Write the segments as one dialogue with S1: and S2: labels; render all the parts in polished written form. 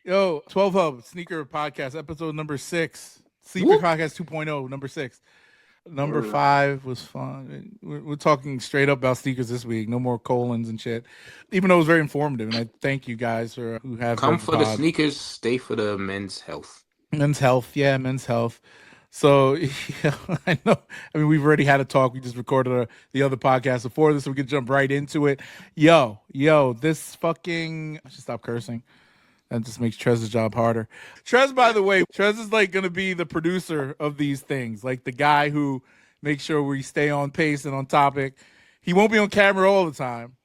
S1: Yo, 12 Hub Sneaker Podcast, episode number 6. Sneaker
S2: Whoop.
S1: Podcast 2.0, number 6. Number 5 was fun. We're talking straight up about sneakers this week. No more colons and shit. Even though it was very informative, and I thank you guys for who have
S2: Come
S1: heard the
S2: for the
S1: pod.
S2: sneakers, stay for the men's health.
S1: Men's health, yeah, men's health. So yeah, I know. I mean, we've already had a talk. We just recorded the other podcast before this, so we could jump right into it. Yo, this fucking. I should stop cursing. That just makes Trez's job harder. Trez, by the way, Trez is like going to be the producer of these things, like the guy who makes sure we stay on pace and on topic. He won't be on camera all the time,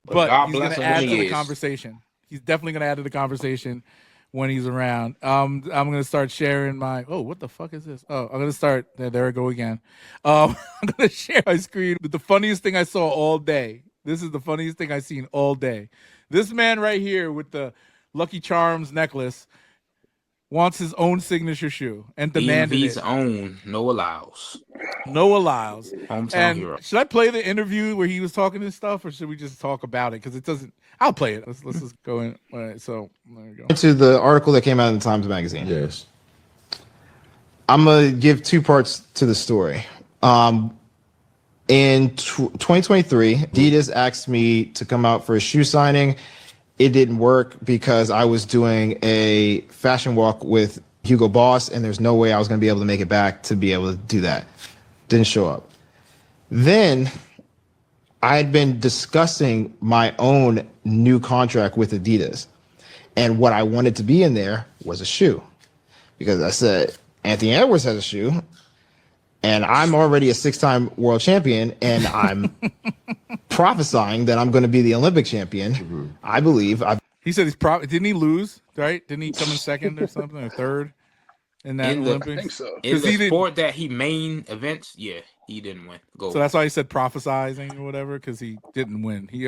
S1: but
S2: God
S1: he's going
S2: bless
S1: to
S2: him
S1: add
S2: when
S1: to
S2: he
S1: the
S2: is.
S1: conversation. He's definitely going to add to the conversation when he's around. I'm going to start sharing my. Oh, what the fuck is this? Oh, I'm going to start. There I go again. I'm going to share my screen with the funniest thing I saw all day. This is the funniest thing I've seen all day. This man right here with the Lucky Charms necklace wants his own signature shoe and demanded
S2: DMV's
S1: it.
S2: own Noah Lyles.
S1: Noah Lyles.
S2: Hometown
S1: And
S2: hero.
S1: should I play the interview where he was talking this stuff, or should we just talk about it? Because it doesn't. I'll play it. Let's just go in. All right. So there we go.
S3: To the article that came out in the Times Magazine.
S4: Yes.
S3: I'm gonna give two parts to the story. In 2023, Adidas asked me to come out for a shoe signing. It didn't work because I was doing a fashion walk with Hugo Boss, and there's no way I was going to be able to make it back to be able to do that. Didn't show up. Then I had been discussing my own new contract with Adidas, and what I wanted to be in there was a shoe, because I said Anthony Edwards has a shoe, and I'm already a 6-time world champion, and I'm prophesying that I'm going to be the Olympic champion.
S4: Mm-hmm.
S3: I believe.
S1: He said didn't he lose? Right? Didn't he come in second or something, or third in that Olympics?
S5: I think so.
S2: In the
S1: he
S2: sport that he main events, yeah, he didn't win. Gold.
S1: So that's why he said prophesizing or whatever, because he didn't win. He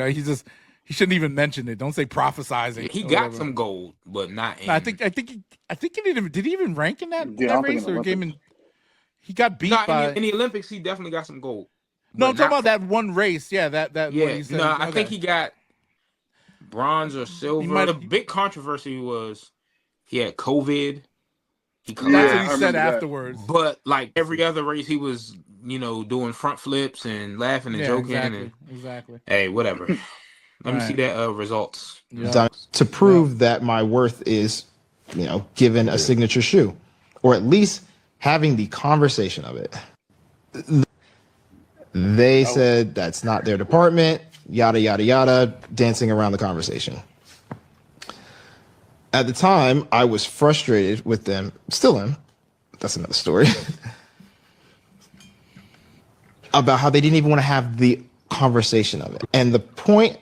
S1: shouldn't even mention it. Don't say prophesizing.
S2: He
S1: or
S2: got
S1: whatever.
S2: some gold, but not in.
S1: No, I think he did he even rank in that,
S5: Yeah, I
S1: that
S5: don't think
S1: race
S5: in the
S1: or game in?
S5: Olympics.
S1: He got beat
S2: Not
S1: by.
S2: in the Olympics, he definitely got some gold.
S1: No, I'm
S2: But
S1: talking
S2: not-
S1: about that one race. Yeah, that
S2: Yeah,
S1: one you said.
S2: no, I
S1: Okay.
S2: think he got bronze or silver.
S1: might-
S2: The big controversy was he had COVID. He
S1: That's
S5: Yeah,
S1: what
S5: I
S1: he
S2: collapsed.
S1: said
S5: remember that.
S1: afterwards.
S2: But like every other race, he was, doing front flips and laughing and
S1: Yeah,
S2: joking.
S1: exactly,
S2: And
S1: exactly.
S2: hey, whatever. Let me see
S1: Right.
S2: that results.
S1: Yeah.
S3: Done to prove that my worth is, given a signature shoe, or at least having the conversation of it. They said that's not their department, yada, yada, yada, dancing around the conversation. At the time, I was frustrated with them, still am, that's another story, about how they didn't even want to have the conversation of it. And the point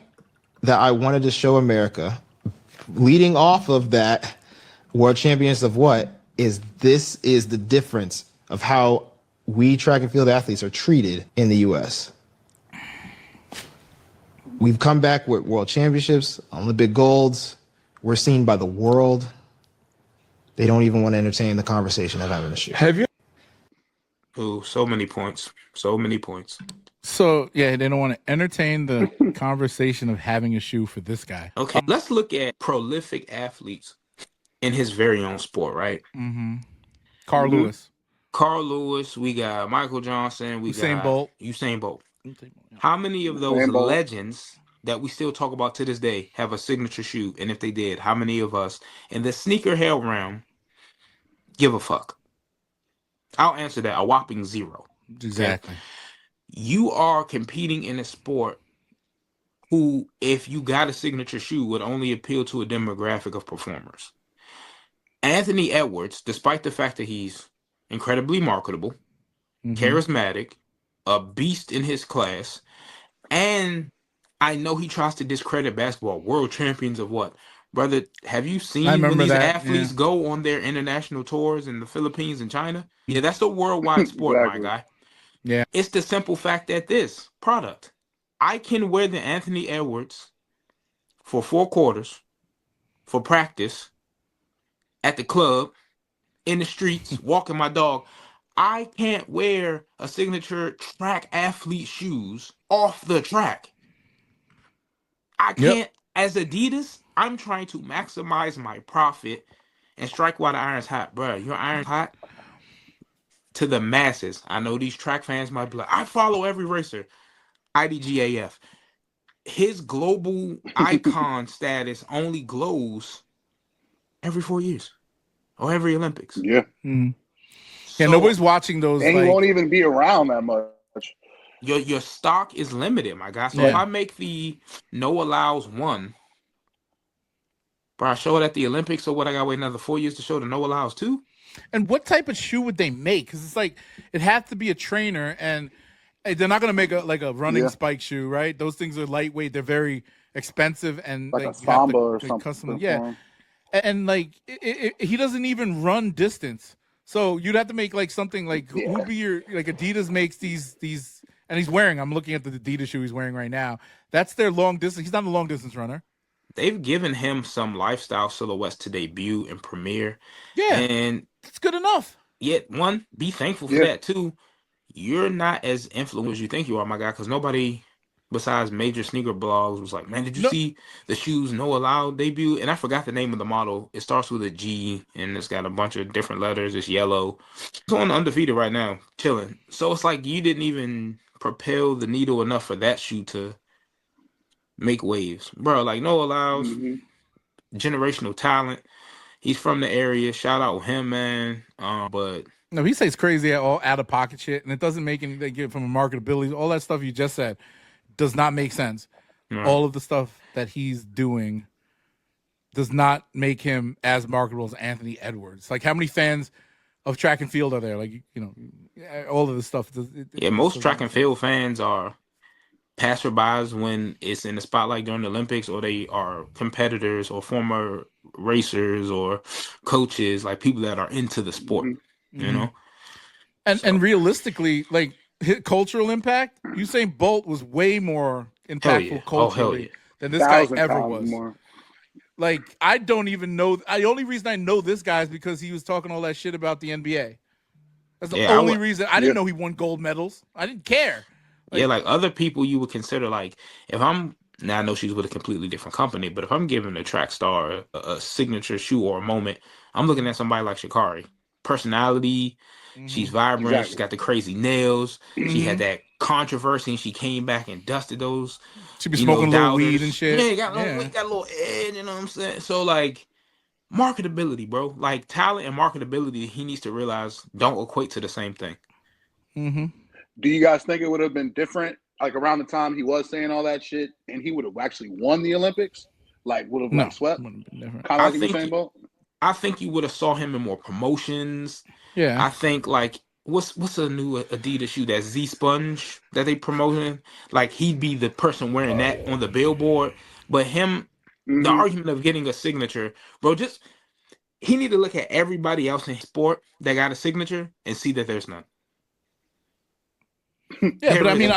S3: that I wanted to show America, leading off of that world champions of what, is this is the difference of how we track and field athletes are treated in the US. We've come back with world championships, Olympic golds. We're seen by the world. They don't even want to entertain the conversation of having a shoe.
S4: Have you?
S2: Ooh, so many points. So many points.
S1: So yeah, they don't want to entertain the conversation of having a shoe for this guy.
S2: Okay, let's look at prolific athletes in his very own sport, right?
S1: Mm-hmm. Carl
S5: Mhm.
S1: Lewis.
S2: Carl Lewis, we got Michael Johnson, we
S1: Usain
S2: got
S1: Bolt.
S2: Usain Bolt. How many of those
S5: Usain Bolt.
S2: legends that we still talk about to this day have a signature shoe? And if they did, how many of us in the sneakerhead realm give a fuck? I'll answer that, a whopping 0.
S1: Exactly.
S2: You are competing in a sport who, if you got a signature shoe, would only appeal to a demographic of performers. Anthony Edwards, despite the fact that he's incredibly marketable,
S1: Mhm.
S2: charismatic, a beast in his class, and I know he tries to discredit basketball. World champions of what? Brother, have you seen when
S1: remember
S2: these
S1: that,
S2: athletes
S1: yeah.
S2: go on their international tours in the Philippines and China? Yeah, that's a worldwide sport,
S5: Exactly.
S2: my guy.
S1: Yeah.
S2: It's the simple fact that this product, I can wear the Anthony Edwards for 4 quarters, for practice, at the club, in the streets, walking my dog. I can't wear a signature track athlete shoes off the track. I can't as Adidas, I'm trying to maximize my profit and strike while the iron's hot, bro. Your iron's hot to the masses. I know these track fans might be like, I follow every racer. IDGAF. His global icon status only glows every 4 years or every Olympics.
S4: Yeah.
S1: Mm.
S2: So
S1: Yeah, nobody's watching those.
S4: And he
S1: like
S4: won't even be around that much.
S2: your stock is limited, my guy. So
S1: Yeah.
S2: if I make the Noah Lyles 1, bro, I show it at the Olympics. So what? I got to wait another 4 years to show the Noah Lyles 2.
S1: And what type of shoe would they make? Because it's like it has to be a trainer, and they're not going to make a running spike shoe, right? Those things are lightweight. They're very expensive, and
S4: Like
S1: you
S4: a
S1: have to,
S4: Samba or
S1: like,
S4: something.
S1: custom. Yeah, and like he doesn't even run distance. So you'd have to make like something like who'd be your like Adidas makes these and he's wearing. I'm looking at the Adidas shoe he's wearing right now. That's their long distance. He's not a long distance runner.
S2: They've given him some lifestyle silhouettes to debut and premiere.
S1: Yeah,
S2: and
S1: it's good enough.
S2: Yet, one, be thankful for that. Two, you're not as influential as you think you are, my guy, because nobody besides major sneaker blogs was like, man, did you see the shoes Noah Lyles debut? And I forgot the name of the model. It starts with a G, and it's got a bunch of different letters. It's yellow. It's on Undefeated right now, chilling. So it's like you didn't even propel the needle enough for that shoe to make waves. Bro, like Noah Lyles, generational talent. He's from the area. Shout out him, man. But
S1: no, he says crazy all out of pocket shit, and it doesn't make any. They get from a marketability. All that stuff you just said does not make sense.
S2: Right.
S1: All of the stuff that he's doing does not make him as marketable as Anthony Edwards. Like, how many fans of track and field are there? Like, all of this stuff.
S2: Most track and field fans are passerbys when it's in the spotlight during the Olympics, or they are competitors or former racers or coaches, like people that are into the sport, you know?
S1: And realistically, like cultural impact, Usain Bolt was way more impactful culturally than this guy ever was.
S4: More.
S1: Like, I don't even know. The only reason I know this guy is because he was talking all that shit about the NBA. That's the only reason. I didn't know he won gold medals. I didn't care.
S2: Like other people you would consider, like, if I'm, now I know she's with a completely different company, but if I'm giving a track star a signature shoe or a moment, I'm looking at somebody like Sha'Carri. Personality, she's vibrant, she's got the crazy nails, she had that controversy, and she came back and dusted those.
S1: She be smoking a little weed and shit.
S2: Yeah, got a little edge, you know what I'm saying? So, like, marketability, bro. Like, talent and marketability, he needs to realize don't equate to the same thing.
S4: Do you guys think it would have been different, like around the time he was saying all that shit, and he would have actually won the Olympics? Like, would have swept? Kind of like Usain Bolt?
S2: I think you would have saw him in more promotions.
S1: Yeah.
S2: I think, like, what's a new Adidas shoe, that Z Sponge that they promoting? Like, he'd be the person wearing that on the billboard. But him, the argument of getting a signature, bro, he need to look at everybody else in sport that got a signature and see that there's none.
S1: Yeah, but I mean,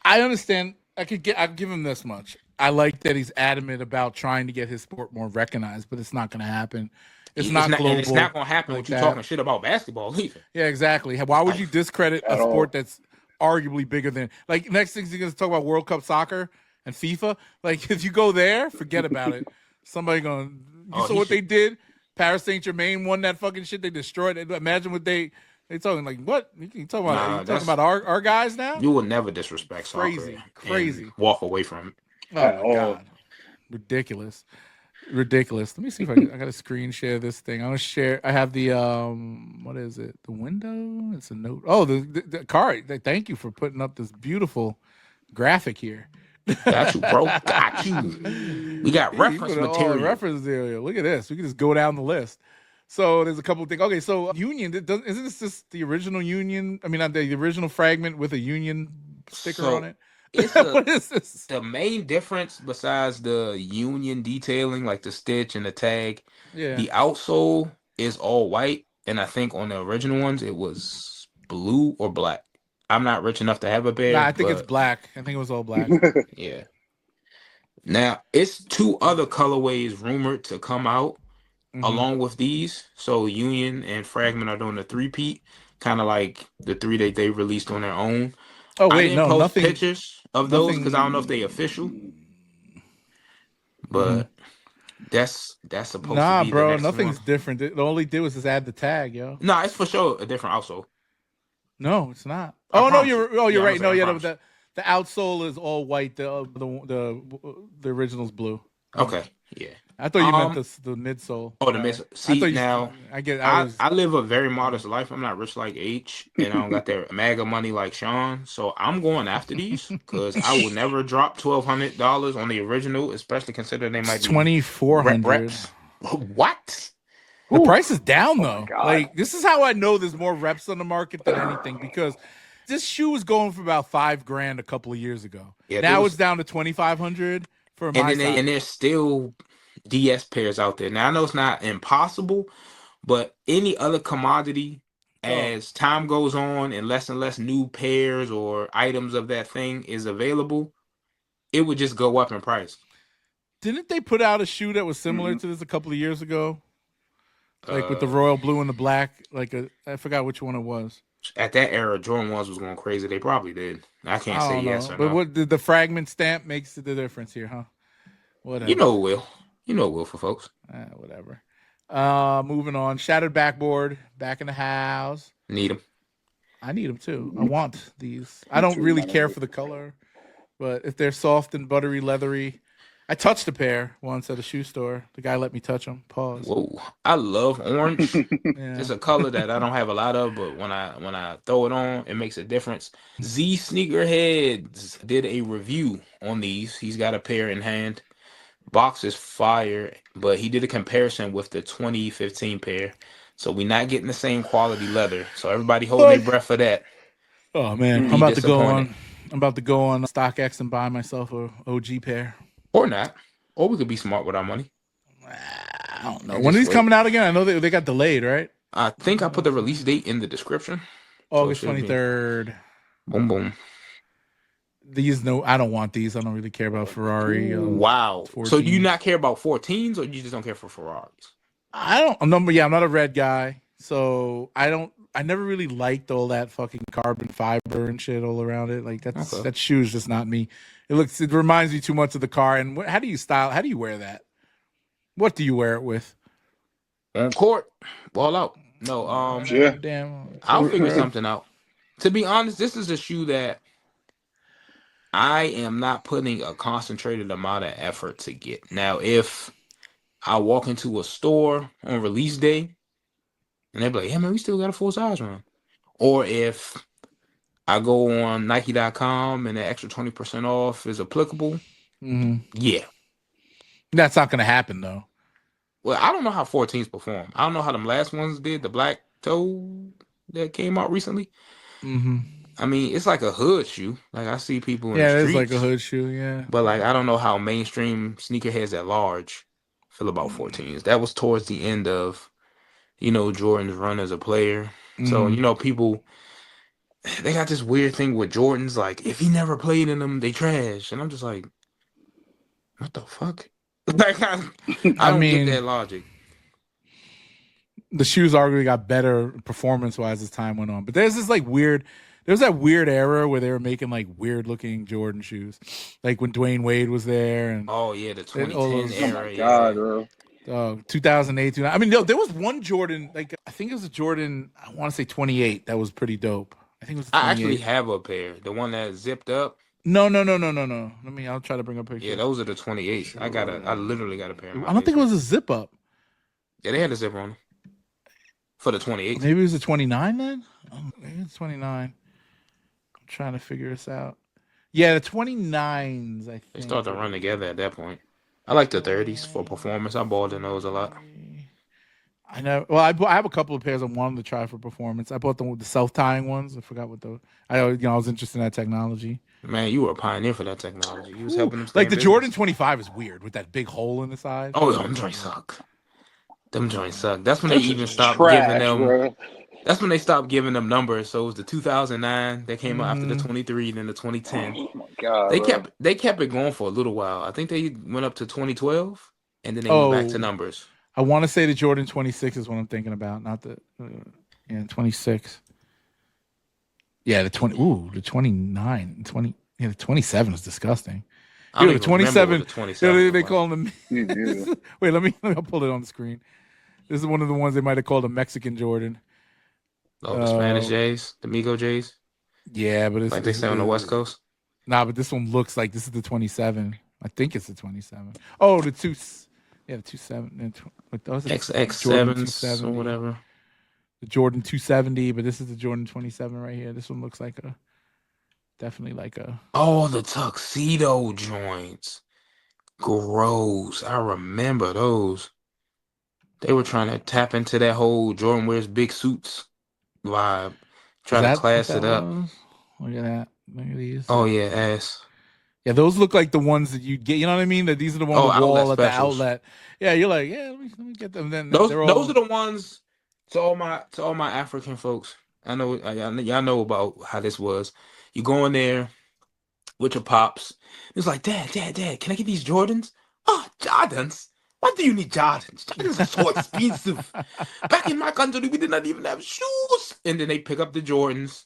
S1: I understand. I'll give him this much. I like that he's adamant about trying to get his sport more recognized, but it's not going to happen. It's not global.
S2: And it's not going to happen with you talking shit about basketball either.
S1: Yeah, exactly. Why would you discredit a sport that's arguably bigger than, like, next thing he's going to talk about World Cup soccer and FIFA? Like, if you go there, forget about it. Somebody going, you saw what they did? Paris Saint-Germain won that fucking shit. They destroyed it. Imagine what they talking, like, what? You talking about? You talking about our guys now?
S2: You will never disrespect soccer.
S1: Crazy.
S2: Walk away from it.
S1: Oh my god, ridiculous. Let me see if I got to screen share this thing. I'm gonna share. I have the what is it? The window. It's a note. Oh, the card. Thank you for putting up this beautiful graphic here.
S2: Got you, bro. Got you. We got reference material.
S1: Reference material. Look at this. We can just go down the list. So there's a couple of things. Okay, so Union. Isn't this just the original Union? I mean, not the original Fragment with a Union sticker on it. What is this?
S2: The main difference, besides the Union detailing, like the stitch and the tag, the outsole is all white, and I think on the original ones it was blue or black. I'm not rich enough to have a pair.
S1: Nah, I think it's black. I think it was all black.
S2: Yeah. Now, it's two other colorways rumored to come out along with these. So Union and Fragment are doing a three-peat, kind of like the three that they released on their own.
S1: Oh wait,
S2: I didn't post
S1: nothing.
S2: Pictures of those because I don't know if they official. But that's supposed to
S1: Nah,
S2: be the
S1: bro,
S2: next
S1: nothing's
S2: one.
S1: different. The only did was just add the tag, yo.
S2: Nah, it's for sure a different outsole.
S1: No, it's not.
S2: I
S1: Oh no,
S2: promise you.
S1: you're
S2: Yeah,
S1: right. No,
S2: I
S1: yeah,
S2: promise you.
S1: the outsole is all white. The original's blue.
S2: Okay, yeah.
S1: I thought you meant the midsole.
S2: Oh, the mids.
S1: I
S2: See,
S1: thought
S2: now I live a very modest life. I'm not rich like H, and I don't got that MAGA money like Sean. So I'm going after these because I will never drop $1,200 on the original, especially considering they might be
S1: $2,400
S2: reps. What?
S1: The price is down
S4: Oh
S1: though. Like this is how I know there's more reps on the market than anything because this shoe was going for about $5,000 a couple of years ago. Yeah, now it's down to $2,500 for my size.
S2: And there's still DS pairs out there. Now I know it's not impossible, but any other commodity, as time goes on and less new pairs or items of that thing is available, it would just go up in price.
S1: Didn't they put out a shoe that was similar to this a couple of years ago? Like with the royal blue and the black, I forgot which one it was.
S2: At that era, Jordan 1s was going crazy. They probably did. I can't say yes or no.
S1: But what the fragment stamp makes the difference here, huh? Whatever.
S2: You know it will for folks.
S1: Whatever. Moving on. Shattered backboard back in the house.
S2: Need them.
S1: I need them too. I want these. I don't really care for the color, but if they're soft and buttery, leathery. I touched a pair once at a shoe store. The guy let me touch them. Pause.
S2: Whoa, I love orange. It's a color that I don't have a lot of, but when I throw it on, it makes a difference. Z Sneakerheads did a review on these. He's got a pair in hand. Box is fire, but he did a comparison with the 2015 pair. So we're not getting the same quality leather. So everybody hold their breath for that.
S1: Oh man, I'm about to go on StockX and buy myself a OG pair.
S2: Or not. Or we could be smart with our money.
S1: I don't know. When are these coming out again? I know they got delayed, right?
S2: I think I put the release date in the description.
S1: August 23rd.
S2: Boom, boom.
S1: I don't want these. I don't really care about Ferrari.
S2: Wow. 14s. So do you not care about 14s or you just don't care for Ferraris?
S1: I'm not a red guy. So I never really liked all that fucking carbon fiber and shit all around it. Like that shoe is just not me. It reminds me too much of the car. And how do you wear that? What do you wear it with?
S2: On court, ball out. No,
S1: damn.
S2: I'll figure something out. To be honest, this is a shoe that I am not putting a concentrated amount of effort to get. Now, if I walk into a store on release day and they're like, "Hey man, we still got a full size run," or if I go on Nike.com and the extra 20% off is applicable. Yeah.
S1: That's not going to happen, though.
S2: Well, I don't know how 14s perform. I don't know how them last ones did, the black toe that came out recently. I mean, it's like a hood shoe. Like, I see people in the streets.
S1: Yeah, it's like a hood shoe, yeah.
S2: But, like, I don't know how mainstream sneakerheads at large feel about 14s. That was towards the end of, Jordan's run as a player. So, people... They got this weird thing with Jordans, like, if he never played in them, they trash. And I'm just like, what the fuck? Like, I don't get that logic.
S1: The shoes arguably got better performance-wise as time went on. But there's this, there's that weird era where they were making, weird-looking Jordan shoes. Like, when Dwayne Wade was there. And
S2: the 2010 era.
S4: Oh, my God, bro.
S1: 2008. I mean, there was one Jordan, I think it was a Jordan, I want to say 28, that was pretty dope. I think it was. I
S2: actually have a pair. The one that zipped up.
S1: No. I'll try to bring up a picture.
S2: Yeah, those are the 28s. I literally got a pair.
S1: I don't think it was a zip up.
S2: Yeah, they had a zipper on them. For the 28s.
S1: Maybe it was a 29 then? Oh, maybe it's 29. I'm trying to figure this out. Yeah, the 29s, I think.
S2: They start to run together at that point. I like the 30s for performance. I bought in those a lot.
S1: I know. Well, I have a couple of pairs I wanted to try for performance. I bought the self-tying ones. I forgot what those. I was interested in that technology.
S2: Man, you were a pioneer for that technology. You was helping them.
S1: Like the Jordan 25 is weird with that big hole in the side.
S2: Oh, them joints suck. That's when they even stopped giving them. Bro. That's when they stopped giving them numbers. So it was the 2009 that came out after the 23, then the 2010.
S4: Oh my God!
S2: They kept it going for a little while. I think they went up to 2012, and then they went back to numbers.
S1: I want to say the Jordan 26 is what I'm thinking about, not the 26. Yeah, the 20. Ooh, the 29, 20. Yeah, the 27 is disgusting.
S2: I don't
S1: the
S2: even remember
S1: 27.
S2: what the 27
S1: They
S2: was.
S1: call them. Wait, let me pull it on the screen. This is one of the ones they might have called a Mexican Jordan.
S2: Oh, the Spanish J's, the Migo J's.
S1: Yeah, but it's
S2: like they say on the West Coast.
S1: Nah, but this one looks like this is the 27. I think it's the 27. Oh, the 27. Those are
S2: XX7s or whatever.
S1: The Jordan 270, but this is the Jordan 27 right here. This one looks like definitely like a.
S2: Oh, the tuxedo joints. Gross. I remember those. They were trying to tap into that whole Jordan wears big suits vibe. Try to class it up.
S1: Look at that. Look at these.
S2: Oh yeah, ass.
S1: Yeah, those look like the ones that you get. You know what I mean? That these are the ones on the wall at the outlet. Yeah, you're like, yeah, let me get them. Then
S2: those are the ones. To all my African folks, I know y'all know about how this was. You go in there with your pops. It's like, Dad, can I get these Jordans? Oh, Jordans. Why do you need Jordans? Jordans are so expensive. Back in my country, we did not even have shoes. And then they pick up the Jordans.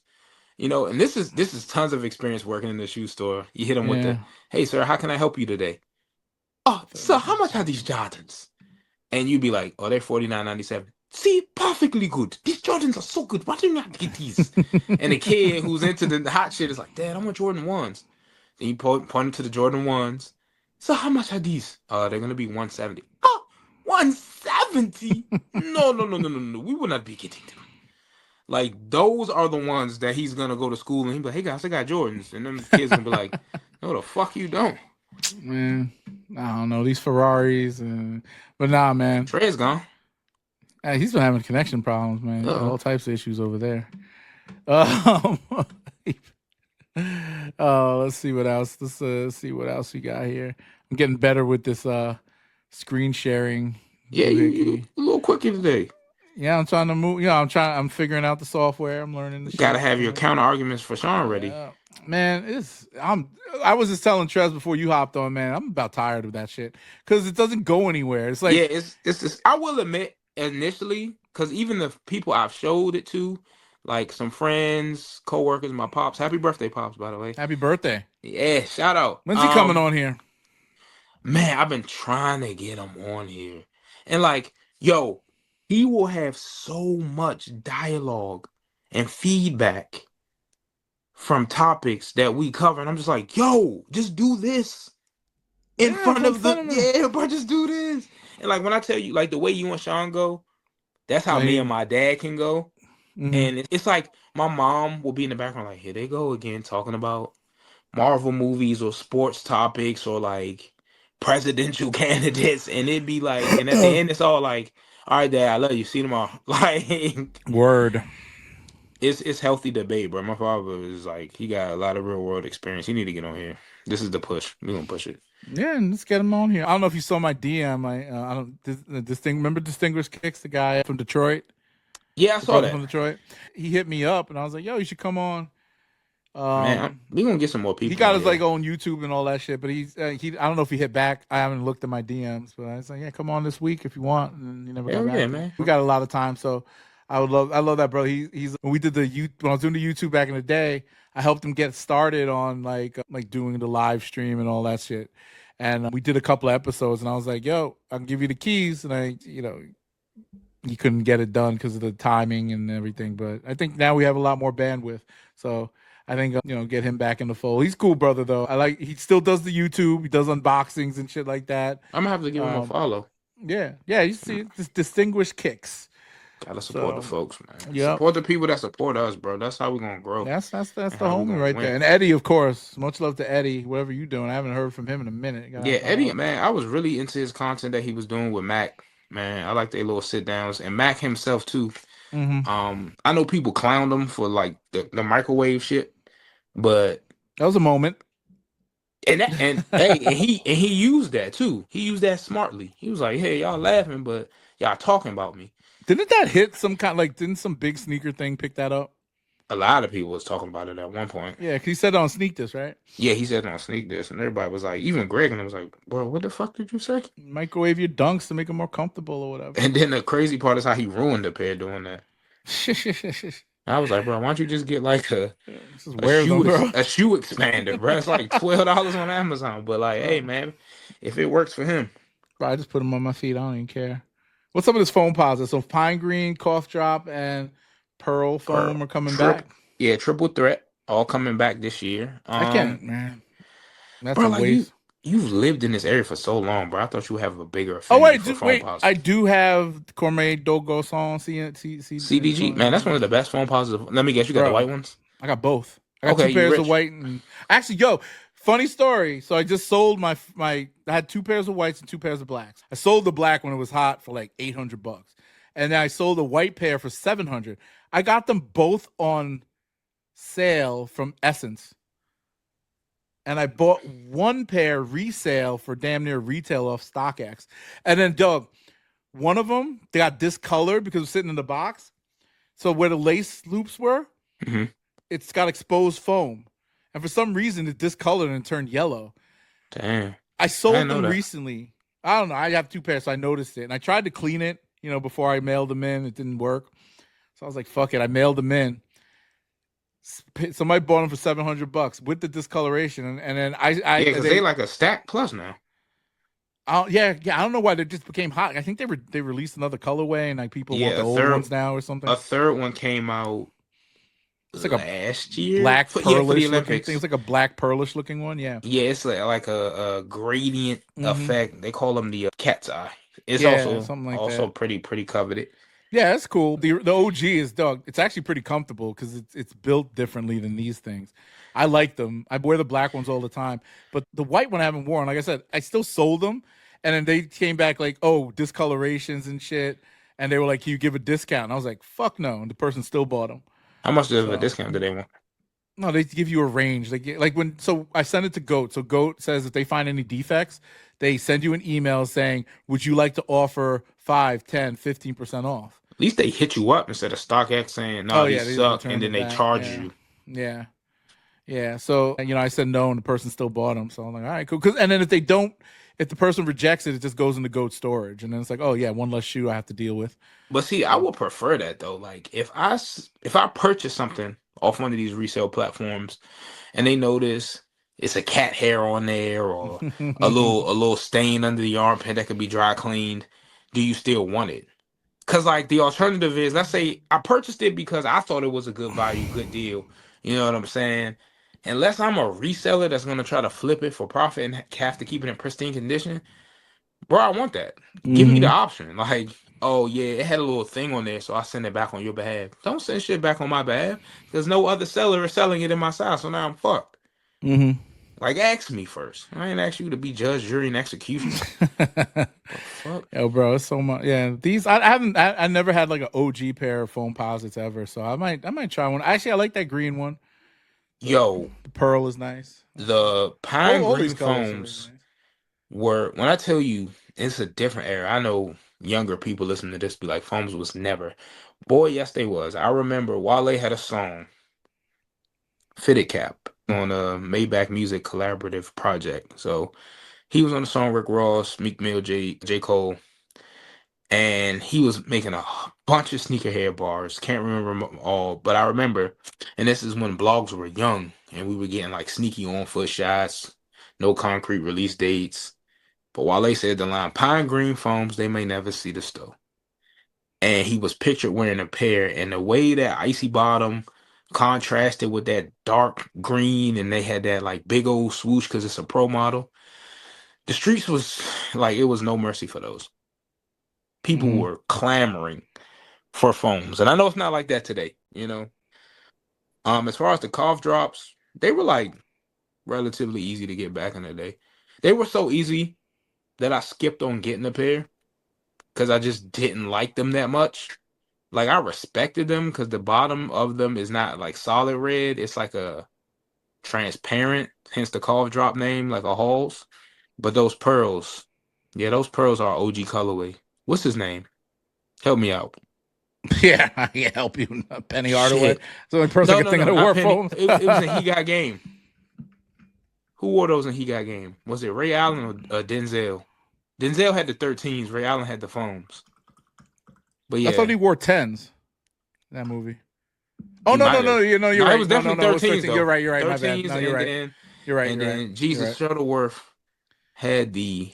S2: And this is tons of experience working in the shoe store. You hit them with the, hey sir, how can I help you today? Oh, sir, how much are these Jordans? And you'd be like, oh, they're $49.97. See, perfectly good. These Jordans are so good. Why do you not get these? And the kid who's into the hot shit is like, Dad, I want Jordan 1s. Then you point to the Jordan 1s. So how much are these? They're going to be $170. Oh, $170? No. We will not be getting them. Like, those are the ones that he's going to go to school and he'll be like, hey guys, I got Jordans. And them kids going to be like, no, the fuck you don't.
S1: Man, I don't know. These Ferraris. But nah, man.
S2: Trey's gone.
S1: He's been having connection problems, man. All types of issues over there. Let's see what else. Let's see what else we got here. I'm getting better with this screen sharing.
S2: Yeah, you a little quicker today.
S1: Yeah, I'm trying to move. I'm figuring out the software. I'm learning the shit.
S2: Gotta have your counter arguments for Sean ready.
S1: Man, I was just telling Trez before you hopped on, man, I'm about tired of that shit. Because it doesn't go anywhere. It's like,
S2: yeah, it's I will admit, initially, because even the people I've showed it to, like some friends, co-workers, my pops. Happy birthday, pops, by the way.
S1: Happy birthday.
S2: Yeah, shout out.
S1: When's he coming on here?
S2: Man, I've been trying to get him on here. And like, yo, he will have so much dialogue and feedback from topics that we cover. And I'm just like, yo, just do this in front of bro, just do this. And like, when I tell you, like, the way you and Sean go, that's how me and my dad can go. Mm-hmm. And it's like my mom will be in the background like, here they go again, talking about Marvel movies or sports topics or like presidential candidates. And it'd be like, and at the end, it's all like, all right, Dad, I love you. See you tomorrow. Like,
S1: word.
S2: It's healthy debate, bro. My father is like, he got a lot of real world experience. He need to get on here. This is the push. We're gonna push it.
S1: Yeah, and let's get him on here. I don't know if you saw my DM. Remember Distinguished Kicks, the guy from Detroit?
S2: Yeah, I saw that.
S1: From Detroit. He hit me up, and I was like, yo, you should come on.
S2: Man, we're gonna get some more people.
S1: He got his like own YouTube and all that shit, but he I don't know if he hit back. I haven't looked at my DMs, but I was like, yeah, come on this week if you want. And you never got back. Man. We got a lot of time, so I love that, bro. He's when we did when I was doing the YouTube back in the day, I helped him get started on like doing the live stream and all that shit. And we did a couple of episodes, and I was like, yo, I'll give you the keys. And he couldn't get it done because of the timing and everything. But I think now we have a lot more bandwidth. So I think, get him back in the fold. He's cool, brother, though. He still does the YouTube. He does unboxings and shit like that.
S2: I'm going to have to give him a follow.
S1: Yeah. Yeah, you see, just Distinguished Kicks.
S2: Gotta support the folks, man. Yep. Support the people that support us, bro. That's how we're gonna grow.
S1: That's the homie right there. And Eddie, of course. Much love to Eddie. Whatever you doing, I haven't heard from him in a minute.
S2: Yeah, Eddie, man. I was really into his content that he was doing with Mac. Man, I like their little sit downs, and Mac himself too. Mm-hmm. I know people clowned him for like the microwave shit, but
S1: that was a moment.
S2: And he used that too. He used that smartly. He was like, "Hey, y'all laughing, but y'all talking about me."
S1: Didn't that hit some kind didn't some big sneaker thing pick that up?
S2: A lot of people was talking about it at one point.
S1: Yeah, because he said it on Sneak This, right?
S2: Yeah, he said it on Sneak This, and everybody was like, even Greg, and I was like, bro, what the fuck did you say?
S1: Microwave your dunks to make them more comfortable or whatever.
S2: And then the crazy part is how he ruined the pair doing that. I was like, bro, why don't you just get like a
S1: shoe
S2: expander, bro? It's like $12 on Amazon. But like, hey man, if it works for him.
S1: Bro, I just put them on my feet. I don't even care. What's some of this foam posits? So pine green, cough drop, and pearl foam are coming back.
S2: Yeah, triple threat, all coming back this year.
S1: I can't, man. That's
S2: bro,
S1: a waste.
S2: You've lived in this area for so long, bro. I thought you would have a bigger affinity for foam posits.
S1: I do have Gourmet Dogo Song
S2: CDG. Man, that's one of the best foam posits. Let me guess, you got the white ones?
S1: I got both. I got 2 pairs of white and actually, funny story. So I just sold my I had 2 pairs of whites and 2 pairs of blacks. I sold the black when it was hot for like $800. And then I sold a white pair for $700. I got them both on sale from Essence. And I bought 1 pair resale for damn near retail off StockX. And then, Doug, one of them, they got discolored because it was sitting in the box. So where the lace loops were, it's got exposed foam. And for some reason, it discolored and turned yellow.
S2: Damn.
S1: I sold them recently. I don't know. I have 2 pairs, so I noticed it. And I tried to clean it, before I mailed them in. It didn't work. So I was like, fuck it. I mailed them in. Somebody bought them for $700 with the discoloration, and then
S2: because they like a stack plus now.
S1: I don't know why they just became hot. I think they released another colorway, and like people want the old ones now or something.
S2: A third one came out. It's like last year,
S1: black pearlish looking thing. It's like a black pearlish looking one. Yeah,
S2: it's like a gradient effect. They call them the cat's eye. It's also something like that. pretty coveted.
S1: Yeah, that's cool. The OG is, Doug. It's actually pretty comfortable because it's built differently than these things. I like them. I wear the black ones all the time, but the white one I haven't worn. Like I said, I still sold them, and then they came back like, oh, discolorations and shit, and they were like, can you give a discount? And I was like, fuck no, and the person still bought them.
S2: How much of a discount do they want?
S1: No, they give you a range. They get so I send it to Goat. So Goat says if they find any defects, they send you an email saying, would you like to offer 5, 10, 15% off?
S2: At least they hit you up instead of StockX saying, no, these suck, and then they charge you.
S1: Yeah. Yeah. So, I said no, and the person still bought them. So I'm like, all right, cool. And then if the person rejects it, it just goes into Goat storage. And then it's like, oh, yeah, one less shoe I have to deal with.
S2: But see, I would prefer that, though. Like, if I purchase something off one of these resale platforms and they notice it's a cat hair on there or a little stain under the armpit that could be dry cleaned, do you still want it? Because, like, the alternative is, let's say I purchased it because I thought it was a good value, good deal. You know what I'm saying? Unless I'm a reseller that's going to try to flip it for profit and have to keep it in pristine condition, bro, I want that. Give me the option. Like, oh, yeah, it had a little thing on there, so I send it back on your behalf. Don't send shit back on my behalf because no other seller is selling it in my size, so now I'm fucked. Like, ask me first. I ain't ask you to be judge, jury, and execution. Fuck?
S1: Yo, bro, it's so much. Yeah, these I never had like an OG pair of foam posits ever, so I might try one. Actually, I like that green one.
S2: Yo,
S1: the pearl is nice.
S2: The pine green foams were, when I tell you, it's a different era. I know younger people listening to this be like, foams was never. Boy, yes, they was. I remember Wale had a song, Fitted Cap, on a Maybach Music collaborative project. So he was on the song, Rick Ross, Meek Mill, J. Cole, and he was making a bunch of sneakerhead bars. Can't remember them all, but I remember, and this is when blogs were young, and we were getting like sneaky on-foot shots, no concrete release dates. But Wale said the line, pine green foams, they may never see the stove. And he was pictured wearing a pair, and the way that icy bottom contrasted with that dark green, and they had that like big old swoosh because it's a pro model. The streets was like, it was no mercy for those. People were clamoring for foams, and I know it's not like that today. As far as the cough drops, they were like relatively easy to get back in the day. They were so easy that I skipped on getting a pair because I just didn't like them that much. Like, I respected them because the bottom of them is not like solid red. It's like a transparent, hence the cough drop name, like a Halls. But those pearls, yeah, those pearls are OG colorway. What's his name? Help me out.
S1: Yeah, I can help you. Penny Hardaway. It's the only person I can think of that wore foam.
S2: It was in He Got Game. Who wore those in He Got Game? Was it Ray Allen or Denzel? Denzel had the 13s. Ray Allen had the foams. But yeah,
S1: I thought he wore 10s in that movie. Oh no! You're right.
S2: It was definitely 13.
S1: You're right. My bad.
S2: 13s,
S1: No, you're right.
S2: Then,
S1: you're right.
S2: And
S1: you're
S2: then
S1: right.
S2: Jesus Shuttleworth had the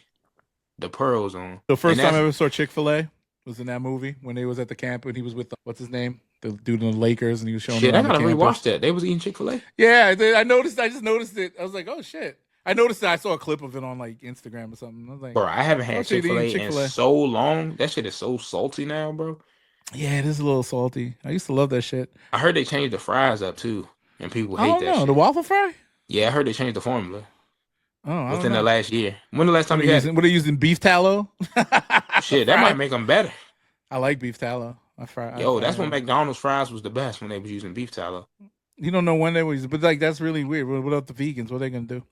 S2: pearls on.
S1: The first time I ever saw Chick-fil-A was in that movie when they was at the camp and he was with what's his name, the dude in the Lakers, and he was showing.
S2: Shit, I gotta
S1: rewatch
S2: that. They was eating Chick-fil-A.
S1: Yeah, I noticed. I just noticed it. I was like, oh shit. I noticed that. I saw a clip of it on like Instagram or something. I was like,
S2: bro, I haven't had Chick-fil-A in so long. That shit is so salty now, bro.
S1: Yeah, it is a little salty. I used to love that shit.
S2: I heard they changed the fries up too, and people hate that shit.
S1: The waffle fry?
S2: Yeah, I heard they changed the formula.
S1: Oh,
S2: within the last year. When the last time you had it?
S1: What are they using? Beef tallow?
S2: Shit, that might make them better.
S1: I like beef tallow.
S2: That's when McDonald's fries was the best, when they was using beef tallow.
S1: You don't know when they were using, but like that's really weird. What about the vegans? What are they gonna do?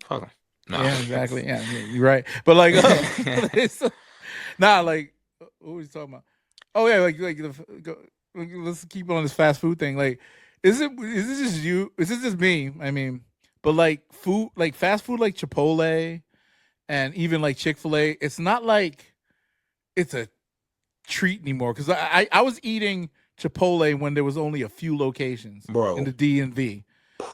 S2: Fuck them. Nah.
S1: Yeah, exactly. Yeah, you're right. But like, like, what was you talking about? Oh yeah, let's keep on this fast food thing. Like, is this just you? Is this just me? I mean, but like food, like fast food, like Chipotle, and even like Chick-fil-A, it's not like it's a treat anymore. Because I was eating Chipotle when there was only a few locations, in the DMV.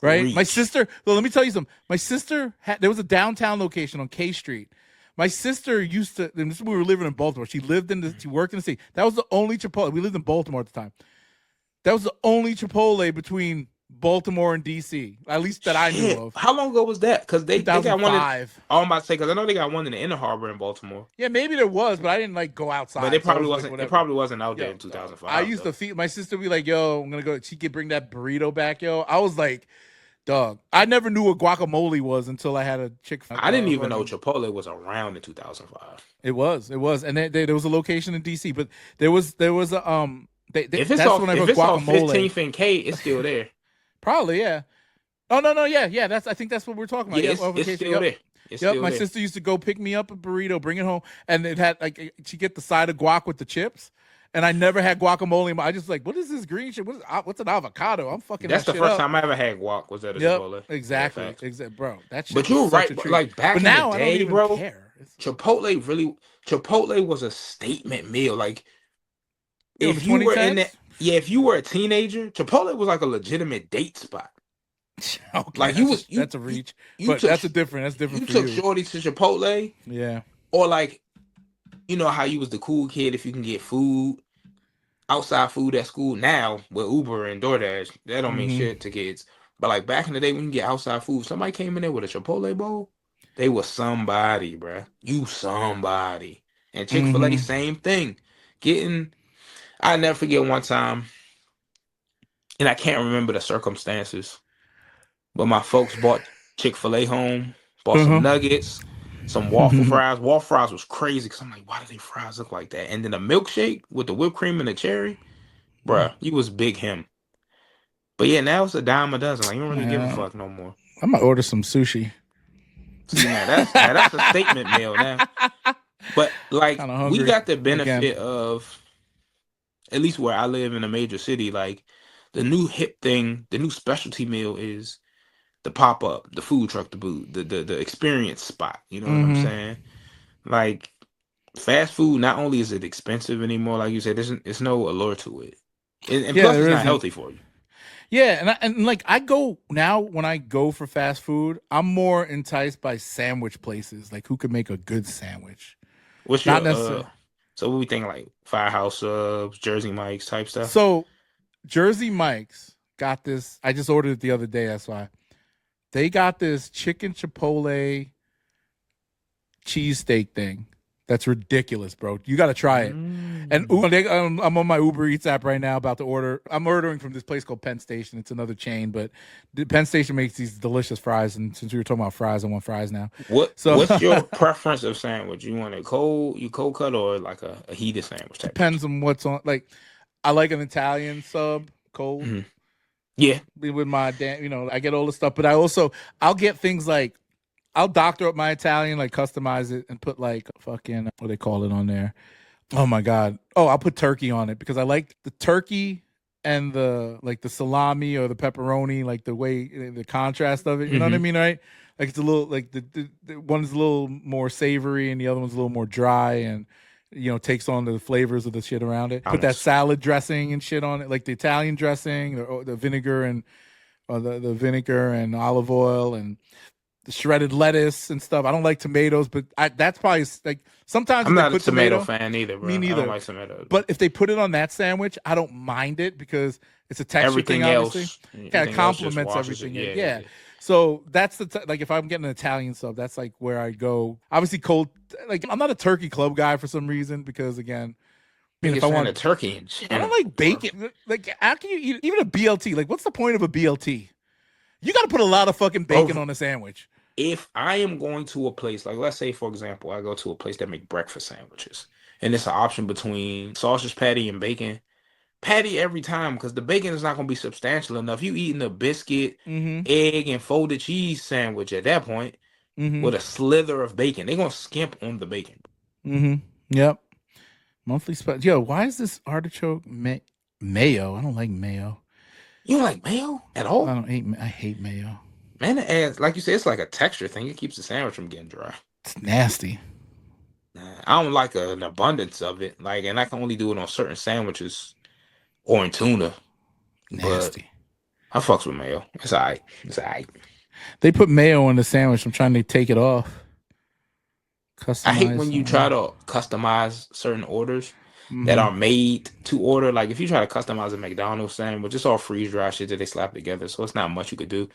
S1: Right, my sister. Well, let me tell you something. My sister there was a downtown location on K Street. My sister used to, and this is when we were living in Baltimore. She worked in the city. That was the only Chipotle. We lived in Baltimore at the time. That was the only Chipotle between Baltimore and DC, at least that I knew of.
S2: How long ago was that? Because they got one. I'm about to say, because I know they got one in the Inner Harbor in Baltimore.
S1: Yeah, maybe there was, but I didn't like go outside.
S2: But it probably wasn't. It probably wasn't out there in 2005.
S1: I used to feed my sister. Be like, yo, I'm gonna go. She could bring that burrito back, yo. I was like, dog. I never knew what guacamole was until I had a Chick-fil-A.
S2: I didn't even know Chipotle was around in 2005.
S1: It was, and there was a location in DC, but there was a
S2: if it's off 15th and K, it's still there.
S1: Probably, yeah. Oh no, yeah. I think that's what we're talking about.
S2: Yeah, it's still there.
S1: Yep, my sister used to go pick me up a burrito, bring it home, and it had like she get the side of guac with the chips. And I never had guacamole. I just like, what is this green shit? What's an avocado? I'm fucking.
S2: That's the first time I ever had guac. Was at a Chipotle.
S1: Exactly, bro. That shit.
S2: But you're right. Like back in the day, bro. Chipotle was a statement meal. Like if you were in that, if you were a teenager, Chipotle was like a legitimate date spot.
S1: Okay,
S2: like
S1: that's a reach, but that's different. You
S2: took shorty to Chipotle,
S1: yeah,
S2: or like, you know how you was the cool kid if you can get food, outside food at school. Now with Uber and DoorDash, that don't mean shit to kids. But like back in the day when you get outside food, somebody came in there with a Chipotle bowl, they was somebody, bruh. You somebody. And Chick-fil-A, same thing. I never forget one time, and I can't remember the circumstances, but my folks bought Chick-fil-A home, bought some nuggets, some waffle fries. Waffle fries was crazy because I'm like, why do they fries look like that? And then a milkshake with the whipped cream and the cherry, bruh, you was big him. But yeah, now it's a dime a dozen. Like, you don't really give a fuck no more.
S1: I might order some sushi.
S2: See, that's a statement meal now. But like, we got the benefit of, at least where I live in a major city, like the new hip thing, the new specialty meal is the pop up, the food truck, the experience spot. You know what I'm saying? Like fast food, not only is it expensive anymore, like you said, it's no allure to it, and plus it's not healthy for you.
S1: Yeah, and like I go now when I go for fast food, I'm more enticed by sandwich places, like who can make a good sandwich.
S2: What's your necessarily? So what we think, like Firehouse Subs, Jersey Mike's type stuff?
S1: So Jersey Mike's got this. I just ordered it the other day. That's why they got this chicken Chipotle cheesesteak thing. That's ridiculous, bro. You got to try it. And I'm on my Uber Eats app right now about to order. I'm ordering from this place called Penn Station. It's another chain, but Penn Station makes these delicious fries. And since we were talking about fries, I want fries now.
S2: What's your preference of sandwich? You want it cold cut or like a heated sandwich?
S1: Depends on what's on. Like, I like an Italian sub, cold.
S2: Yeah.
S1: With my, I get all the stuff. But I'll get things like, I'll doctor up my Italian, like customize it and put like fucking, what do they call it on there? Oh my God. Oh, I'll put turkey on it because I like the turkey and the salami or the pepperoni, like the way, the contrast of it. You know what I mean? Right? Like it's a little, like the one's a little more savory and the other one's a little more dry. And takes on the flavors of the shit around it. Put that salad dressing and shit on it, like the Italian dressing, the vinegar and the vinegar and olive oil and the shredded lettuce and stuff. I don't like tomatoes, but that's probably like sometimes
S2: I'm
S1: if
S2: not
S1: they put
S2: a tomato fan either, bro.
S1: Me neither.
S2: I don't like tomatoes.
S1: But if they put it on that sandwich, I don't mind it because it's a texture
S2: everything
S1: thing,
S2: else,
S1: obviously. Yeah, it complements everything. Yeah. So that's like if I'm getting an Italian sub, that's like where I go. Obviously cold. Like I'm not a turkey club guy for some reason because again,
S2: if I want a turkey in general,
S1: I don't like bacon. Like how can you eat even a BLT? Like what's the point of a BLT? You got to put a lot of fucking bacon on a sandwich.
S2: If I am going to a place, like let's say, for example, I go to a place that make breakfast sandwiches, and it's an option between sausage patty and bacon. Patty every time, because the bacon is not going to be substantial enough. You eating a biscuit, egg, and folded cheese sandwich at that point with a slither of bacon. They're going to skimp on the bacon.
S1: Yep. Monthly special. Yo, why is this artichoke mayo? I don't like mayo.
S2: You don't like mayo at all?
S1: I hate mayo.
S2: Man, it adds, like you said, it's like a texture thing. It keeps the sandwich from getting dry.
S1: It's nasty.
S2: I don't like an abundance of it. Like, and I can only do it on certain sandwiches or in tuna.
S1: Nasty.
S2: But I fucks with mayo. It's all right. It's all right.
S1: They put mayo on the sandwich. I'm trying to take it off.
S2: I hate when you try to customize certain orders that are made to order. Like if you try to customize a McDonald's sandwich, it's all freeze dry shit that they slap together. So it's not much you could do.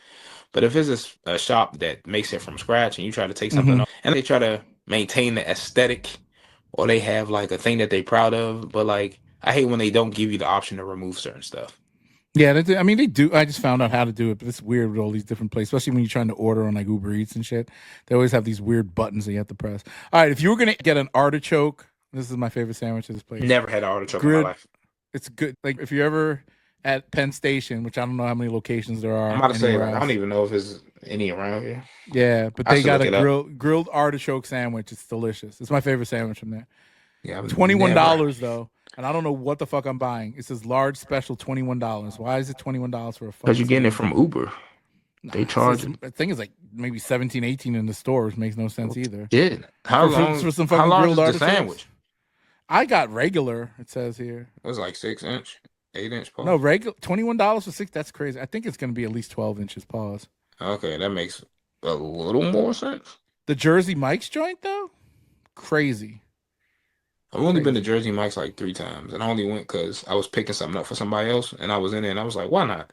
S2: But if it's a shop that makes it from scratch and you try to take something off and they try to maintain the aesthetic or they have like a thing that they're proud of, but like I hate when they don't give you the option to remove certain stuff.
S1: Yeah, they do. I just found out how to do it, but it's weird with all these different places, especially when you're trying to order on like Uber Eats and shit. They always have these weird buttons that you have to press. All right, if you were going to get an artichoke, this is my favorite sandwich at this place.
S2: Never had an artichoke in my life.
S1: It's good. Like if you're ever at Penn Station, which I don't know how many locations there are.
S2: I'm about to say, I don't even know if there's any around here.
S1: Yeah, but they got a grilled artichoke sandwich. It's delicious. It's my favorite sandwich from there.
S2: Yeah,
S1: $21 though, and I don't know what the fuck I'm buying. It says large special $21. Why is it $21 for a?
S2: Because you're getting it from Uber. They charge.
S1: I think it's like maybe 17, 18 in the stores. Makes no sense either.
S2: Yeah. How long is the sandwich?
S1: I got regular. It says here.
S2: It was like 6-inch. 8-inch pause.
S1: No, regular $21 for 6. That's crazy. I think it's going to be at least 12 inches pause.
S2: Okay, that makes a little more sense.
S1: The Jersey Mike's joint though, crazy.
S2: I've only been to Jersey Mike's like 3 times, and I only went because I was picking something up for somebody else, and I was in there, and I was like, why not?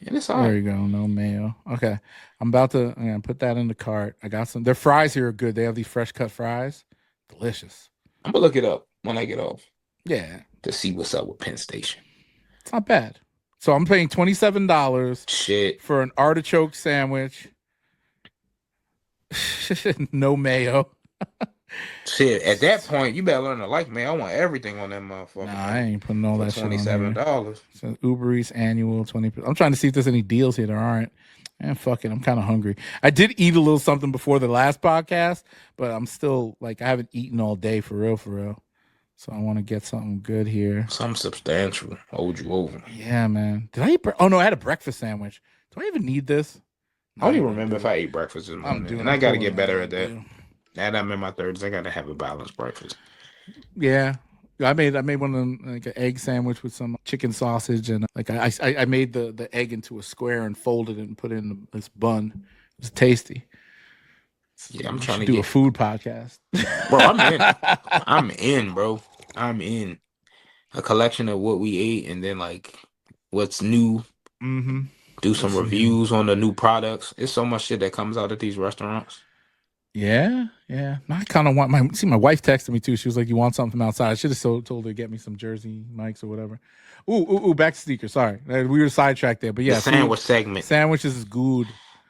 S2: And it's all right.
S1: There you go. No mayo. Okay, I'm gonna put that in the cart. I got some. Their fries here are good. They have these fresh cut fries, delicious.
S2: I'm gonna look it up when I get off.
S1: Yeah.
S2: To see what's up with Penn Station.
S1: It's not bad. So I'm paying $27
S2: shit
S1: for an artichoke sandwich. No mayo.
S2: Shit, at that point, you better learn to like me. I want everything on that motherfucker.
S1: Nah, I ain't putting all that shit on
S2: $27.
S1: So Uber Eats annual 20%. I'm trying to see if there's any deals here. There aren't. And fuck it, I'm kind of hungry. I did eat a little something before the last podcast, but I'm still like I haven't eaten all day for real. So I want to get something good here.
S2: Something substantial. Hold you over.
S1: Yeah, man. Did I eat? Oh no, I had a breakfast sandwich. Do I even need this?
S2: I don't even remember if I ate breakfast this morning. And I got to get better at that. Now that I'm in my 30s, I got to have a balanced breakfast.
S1: Yeah, I made one of them, like an egg sandwich with some chicken sausage, and like I made the egg into a square and folded it and put it in this bun. It was tasty.
S2: Yeah, I'm trying to
S1: do a food podcast,
S2: bro. I'm in, bro. I'm in a collection of what we ate, and then like what's new. Do some reviews on the new products. It's so much shit that comes out at these restaurants.
S1: Yeah. I kind of want my wife texted me too. She was like, "You want something from outside?" I should have told her to get me some Jersey Mike's or whatever. Ooh, back to sneakers. Sorry, we were sidetracked there, but yeah,
S2: the sandwich segment.
S1: Sandwiches is good.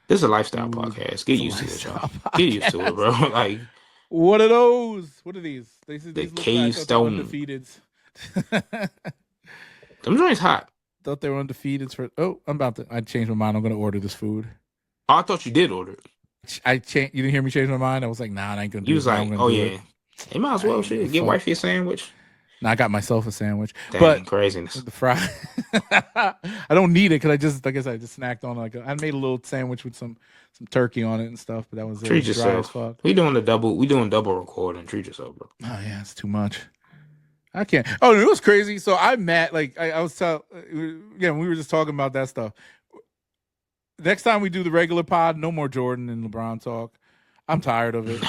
S2: This is a lifestyle podcast. Get used to it, y'all. Get used to it, bro. Like,
S1: what are those? What are these?
S2: The K-Stone.
S1: Undefeateds.
S2: Them joints hot.
S1: Thought they were undefeateds for. Oh, I changed my mind. I'm gonna order this food.
S2: Oh, I thought you did order it.
S1: You didn't hear me change my mind. I was like, nah, I ain't gonna do it.
S2: You was like, oh yeah, you might as well shit. Get wifey a sandwich.
S1: No, I got myself a sandwich.
S2: Dang,
S1: but
S2: craziness.
S1: The fry. I don't need it because I just, like I said, I just snacked on I made a little sandwich with some turkey on it and stuff, but that was
S2: Treat
S1: dry as
S2: yourself.
S1: fuck.
S2: We doing double recording. Treat yourself, bro.
S1: Oh yeah, it's too much. I can't. Oh, it was crazy. So I'm mad. Like I was we were just talking about that stuff. Next time we do the regular pod, no more Jordan and LeBron talk. I'm tired of it.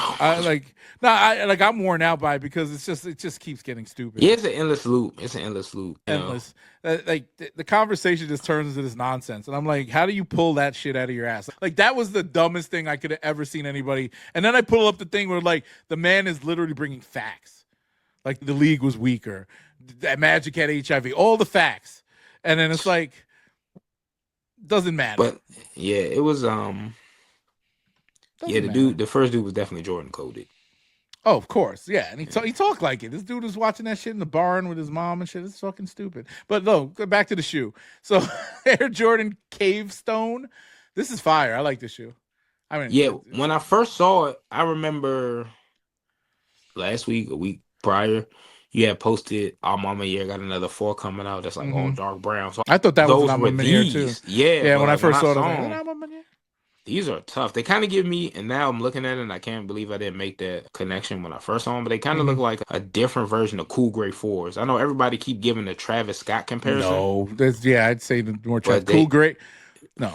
S1: I'm worn out by it because it just keeps getting stupid.
S2: Yeah, it's an endless loop.
S1: Endless. The conversation just turns into this nonsense, and I'm like, how do you pull that shit out of your ass? Like that was the dumbest thing I could have ever seen anybody. And then I pull up the thing where like the man is literally bringing facts, like the league was weaker, that Magic had HIV, all the facts, and then it's like doesn't matter.
S2: But yeah, it was the first dude was definitely Jordan coded.
S1: Oh, of course, yeah, and he talked like it. This dude was watching that shit in the barn with his mom and shit. It's fucking stupid. But no, go back to the shoe. So Air Jordan Cave Stone. This is fire. I like this shoe. I mean,
S2: yeah, when I first saw it, I remember last week, a week prior, you had posted Maniére got another 4 coming out. That's like all dark brown. So
S1: I thought that was an Maniére too.
S2: Yeah,
S1: when I first saw it, I was like,
S2: these are tough. They kind of give me, and now I'm looking at it, and I can't believe I didn't make that connection when I first saw them, but they kind of look like a different version of Cool Gray 4s. I know everybody keep giving the Travis Scott comparison.
S1: No, I'd say the more Cool Gray. No.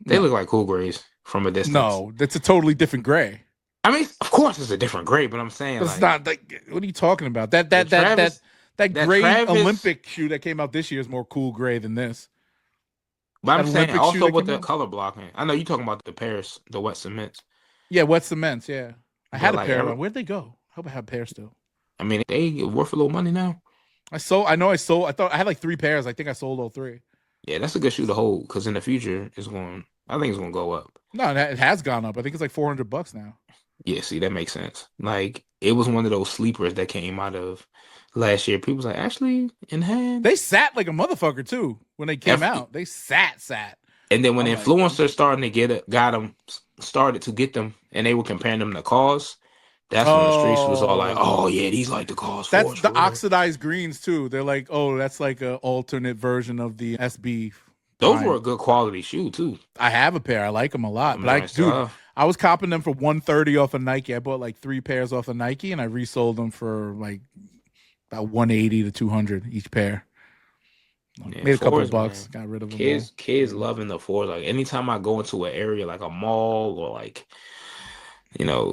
S2: They look like Cool Grays from a distance.
S1: No, that's a totally different gray.
S2: I mean, of course it's a different gray, but I'm saying
S1: it's not like, what are you talking about? That gray Travis, Olympic shoe that came out this year is more cool gray than this.
S2: But I'm saying also with the color blocking. I know you're talking about the Paris, the wet cements.
S1: Yeah, wet cements, yeah. I had a pair of them. Where'd they go? I hope I have a pair still.
S2: I mean, they worth a little money now.
S1: I thought I had like 3 pairs. I think I sold all 3.
S2: Yeah, that's a good shoe to hold because in the future I think it's going to go up.
S1: No, it has gone up. I think it's like $400 now.
S2: Yeah, see, that makes sense. Like, it was one of those sleepers that came out of last year. People was like, actually, in hand.
S1: They sat like a motherfucker, too, when they came out. They sat.
S2: And then when influencers started to get them, and they were comparing them to cause, that's when the streets was all like, oh, yeah, these like the cause.
S1: That's the oxidized greens, too. They're like, oh, that's like an alternate version of the SB.
S2: Those were a good quality shoe, too.
S1: I have a pair. I like them a lot. But dude, I was copping them for $130 off of Nike. I bought like 3 pairs off of Nike, and I resold them for like about $180 to $200 each pair. Made a couple of bucks. Got rid of them.
S2: Kids loving the 4s. Like anytime I go into an area like a mall or like,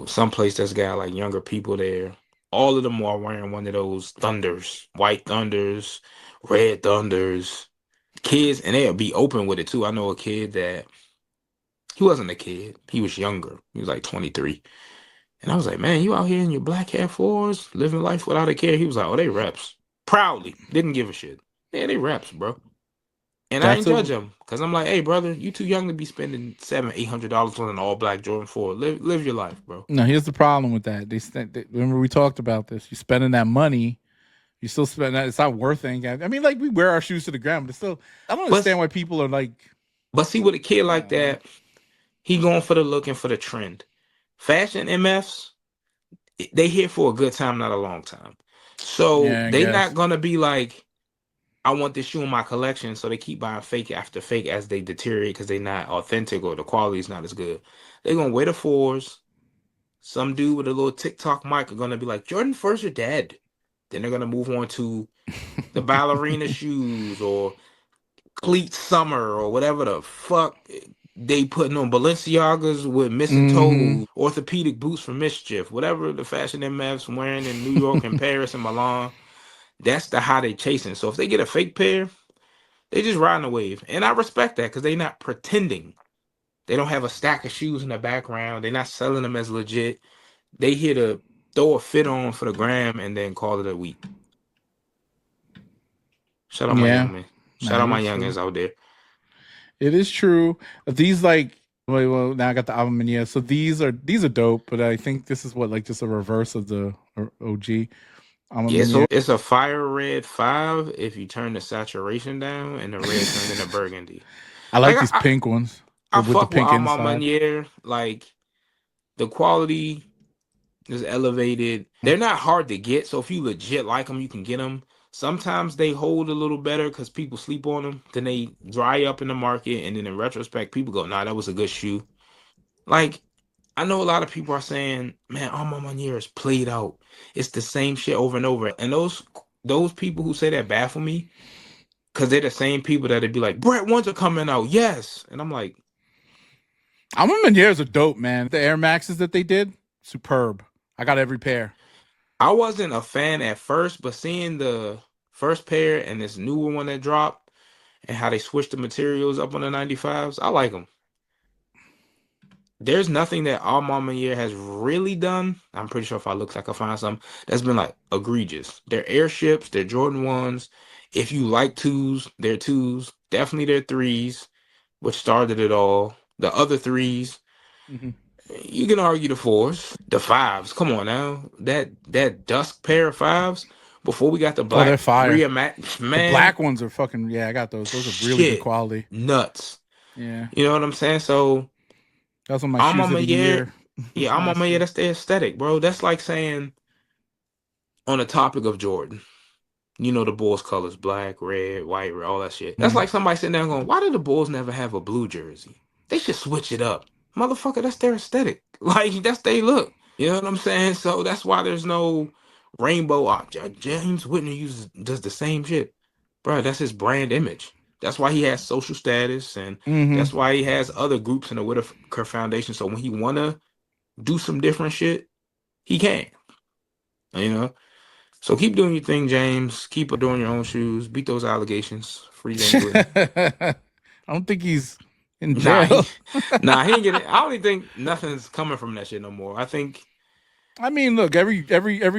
S2: someplace that's got like younger people there, all of them are wearing one of those Thunders, white Thunders, red Thunders. Kids, and they'll be open with it too. I know a kid that he wasn't a kid. He was younger. He was like 23. And I was like, man, you out here in your black Air 4s, living life without a care. He was like, oh, they reps. Proudly. Didn't give a shit. Yeah, they reps, bro. And I ain't judge him. Because I'm like, hey, brother, you too young to be spending $700-$800 on an all-black Jordan 4. Live your life, bro.
S1: No, here's the problem with that. Remember we talked about this. You're spending that money. You still spend that. It's not worth anything. I mean, like, we wear our shoes to the ground, but it's still, I don't understand why people are like.
S2: But see, with a kid like that, he going for the look and for the trend. Fashion MFs, they here for a good time, not a long time. So they not going to be like, I want this shoe in my collection. So they keep buying fake after fake as they deteriorate because they're not authentic or the quality is not as good. They're going to wear the 4s. Some dude with a little TikTok mic are going to be like, Jordan 1s are dead. Then they're going to move on to the ballerina shoes or cleat summer or whatever the fuck they putting on, Balenciagas with missing toes, orthopedic boots for mischief, whatever the fashion MFs wearing in New York and Paris and Milan. That's the how they chasing. So if they get a fake pair, they just riding the wave. And I respect that because they're not pretending. They don't have a stack of shoes in the background. They're not selling them as legit. They here to throw a fit on for the gram and then call it a week. Shout out my young man. Shout out my youngins out there.
S1: It is true. These well, now I got the Maniére. So these are dope, but I think this is what, like, just a reverse of the OG.
S2: Yeah, so it's a fire red 5 if you turn the saturation down and the red turns into burgundy.
S1: I like these pink ones.
S2: I fuck with Maniére. Like, the quality It's elevated. They're not hard to get, so if you legit like them, you can get them. Sometimes they hold a little better because people sleep on them. Then they dry up in the market, and then in retrospect, people go, "Nah, that was a good shoe." Like, I know a lot of people are saying, "Man, all my Maniére is played out. It's the same shit over and over." And those people who say that baffle me because they're the same people that'd be like, "Brett ones are coming out, yes," and I'm like,
S1: Alma Maniéres are dope, man. The Air Maxes that they did, superb. I got every pair.
S2: I wasn't a fan at first, but seeing the first pair and this newer one that dropped and how they switched the materials up on the 95s, I like them. There's nothing that Alma Maniére has really done. I'm pretty sure if I look, I can find something that's been like egregious. They're airships, they're Jordan 1s. If you like twos, they're twos. Definitely they're threes, which started it all. The other threes, you can argue the fours, the fives. Come on now, that dusk pair of fives before we got the black.
S1: They're fire.
S2: Man,
S1: the black ones are fucking. Yeah, I got those. Those are really good quality.
S2: Nuts.
S1: Yeah,
S2: you know what I'm saying. So
S1: that's on my shoes of the year.
S2: Yeah, Alma Maniére. That's the aesthetic, bro. That's like saying on the topic of Jordan. You know the Bulls colors, black, red, white, all that shit. That's like somebody sitting there going, "Why do the Bulls never have a blue jersey? They should switch it up." Motherfucker, that's their aesthetic. Like, that's they look. You know what I'm saying? So that's why there's no rainbow object. James Whitney does the same shit. Bro, that's his brand image. That's why he has social status, and that's why he has other groups in the Whitaker Foundation. So when he wanna do some different shit, he can. You know? So keep doing your thing, James. Keep doing your own shoes. Beat those allegations. Free James Whitney.
S1: I don't think he's in jail.
S2: He ain't getting. I don't even think nothing's coming from that shit no more.
S1: I mean, look, every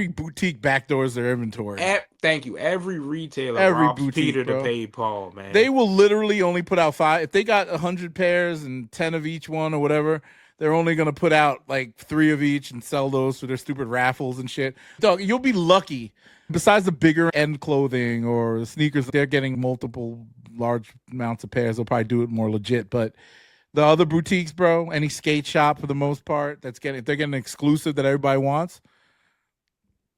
S1: boutique backdoors their inventory.
S2: Thank you. Every retailer robs boutique, Peter to pay Paul, man.
S1: They will literally only put out 5. If they got 100 pairs and 10 of each one or whatever, they're only going to put out like 3 of each and sell those for their stupid raffles and shit. Dog, you'll be lucky. Besides the bigger end clothing or the sneakers, they're getting multiple large amounts of pairs. They'll probably do it more legit. But the other boutiques, bro, any skate shop for the most part, they're getting an exclusive that everybody wants.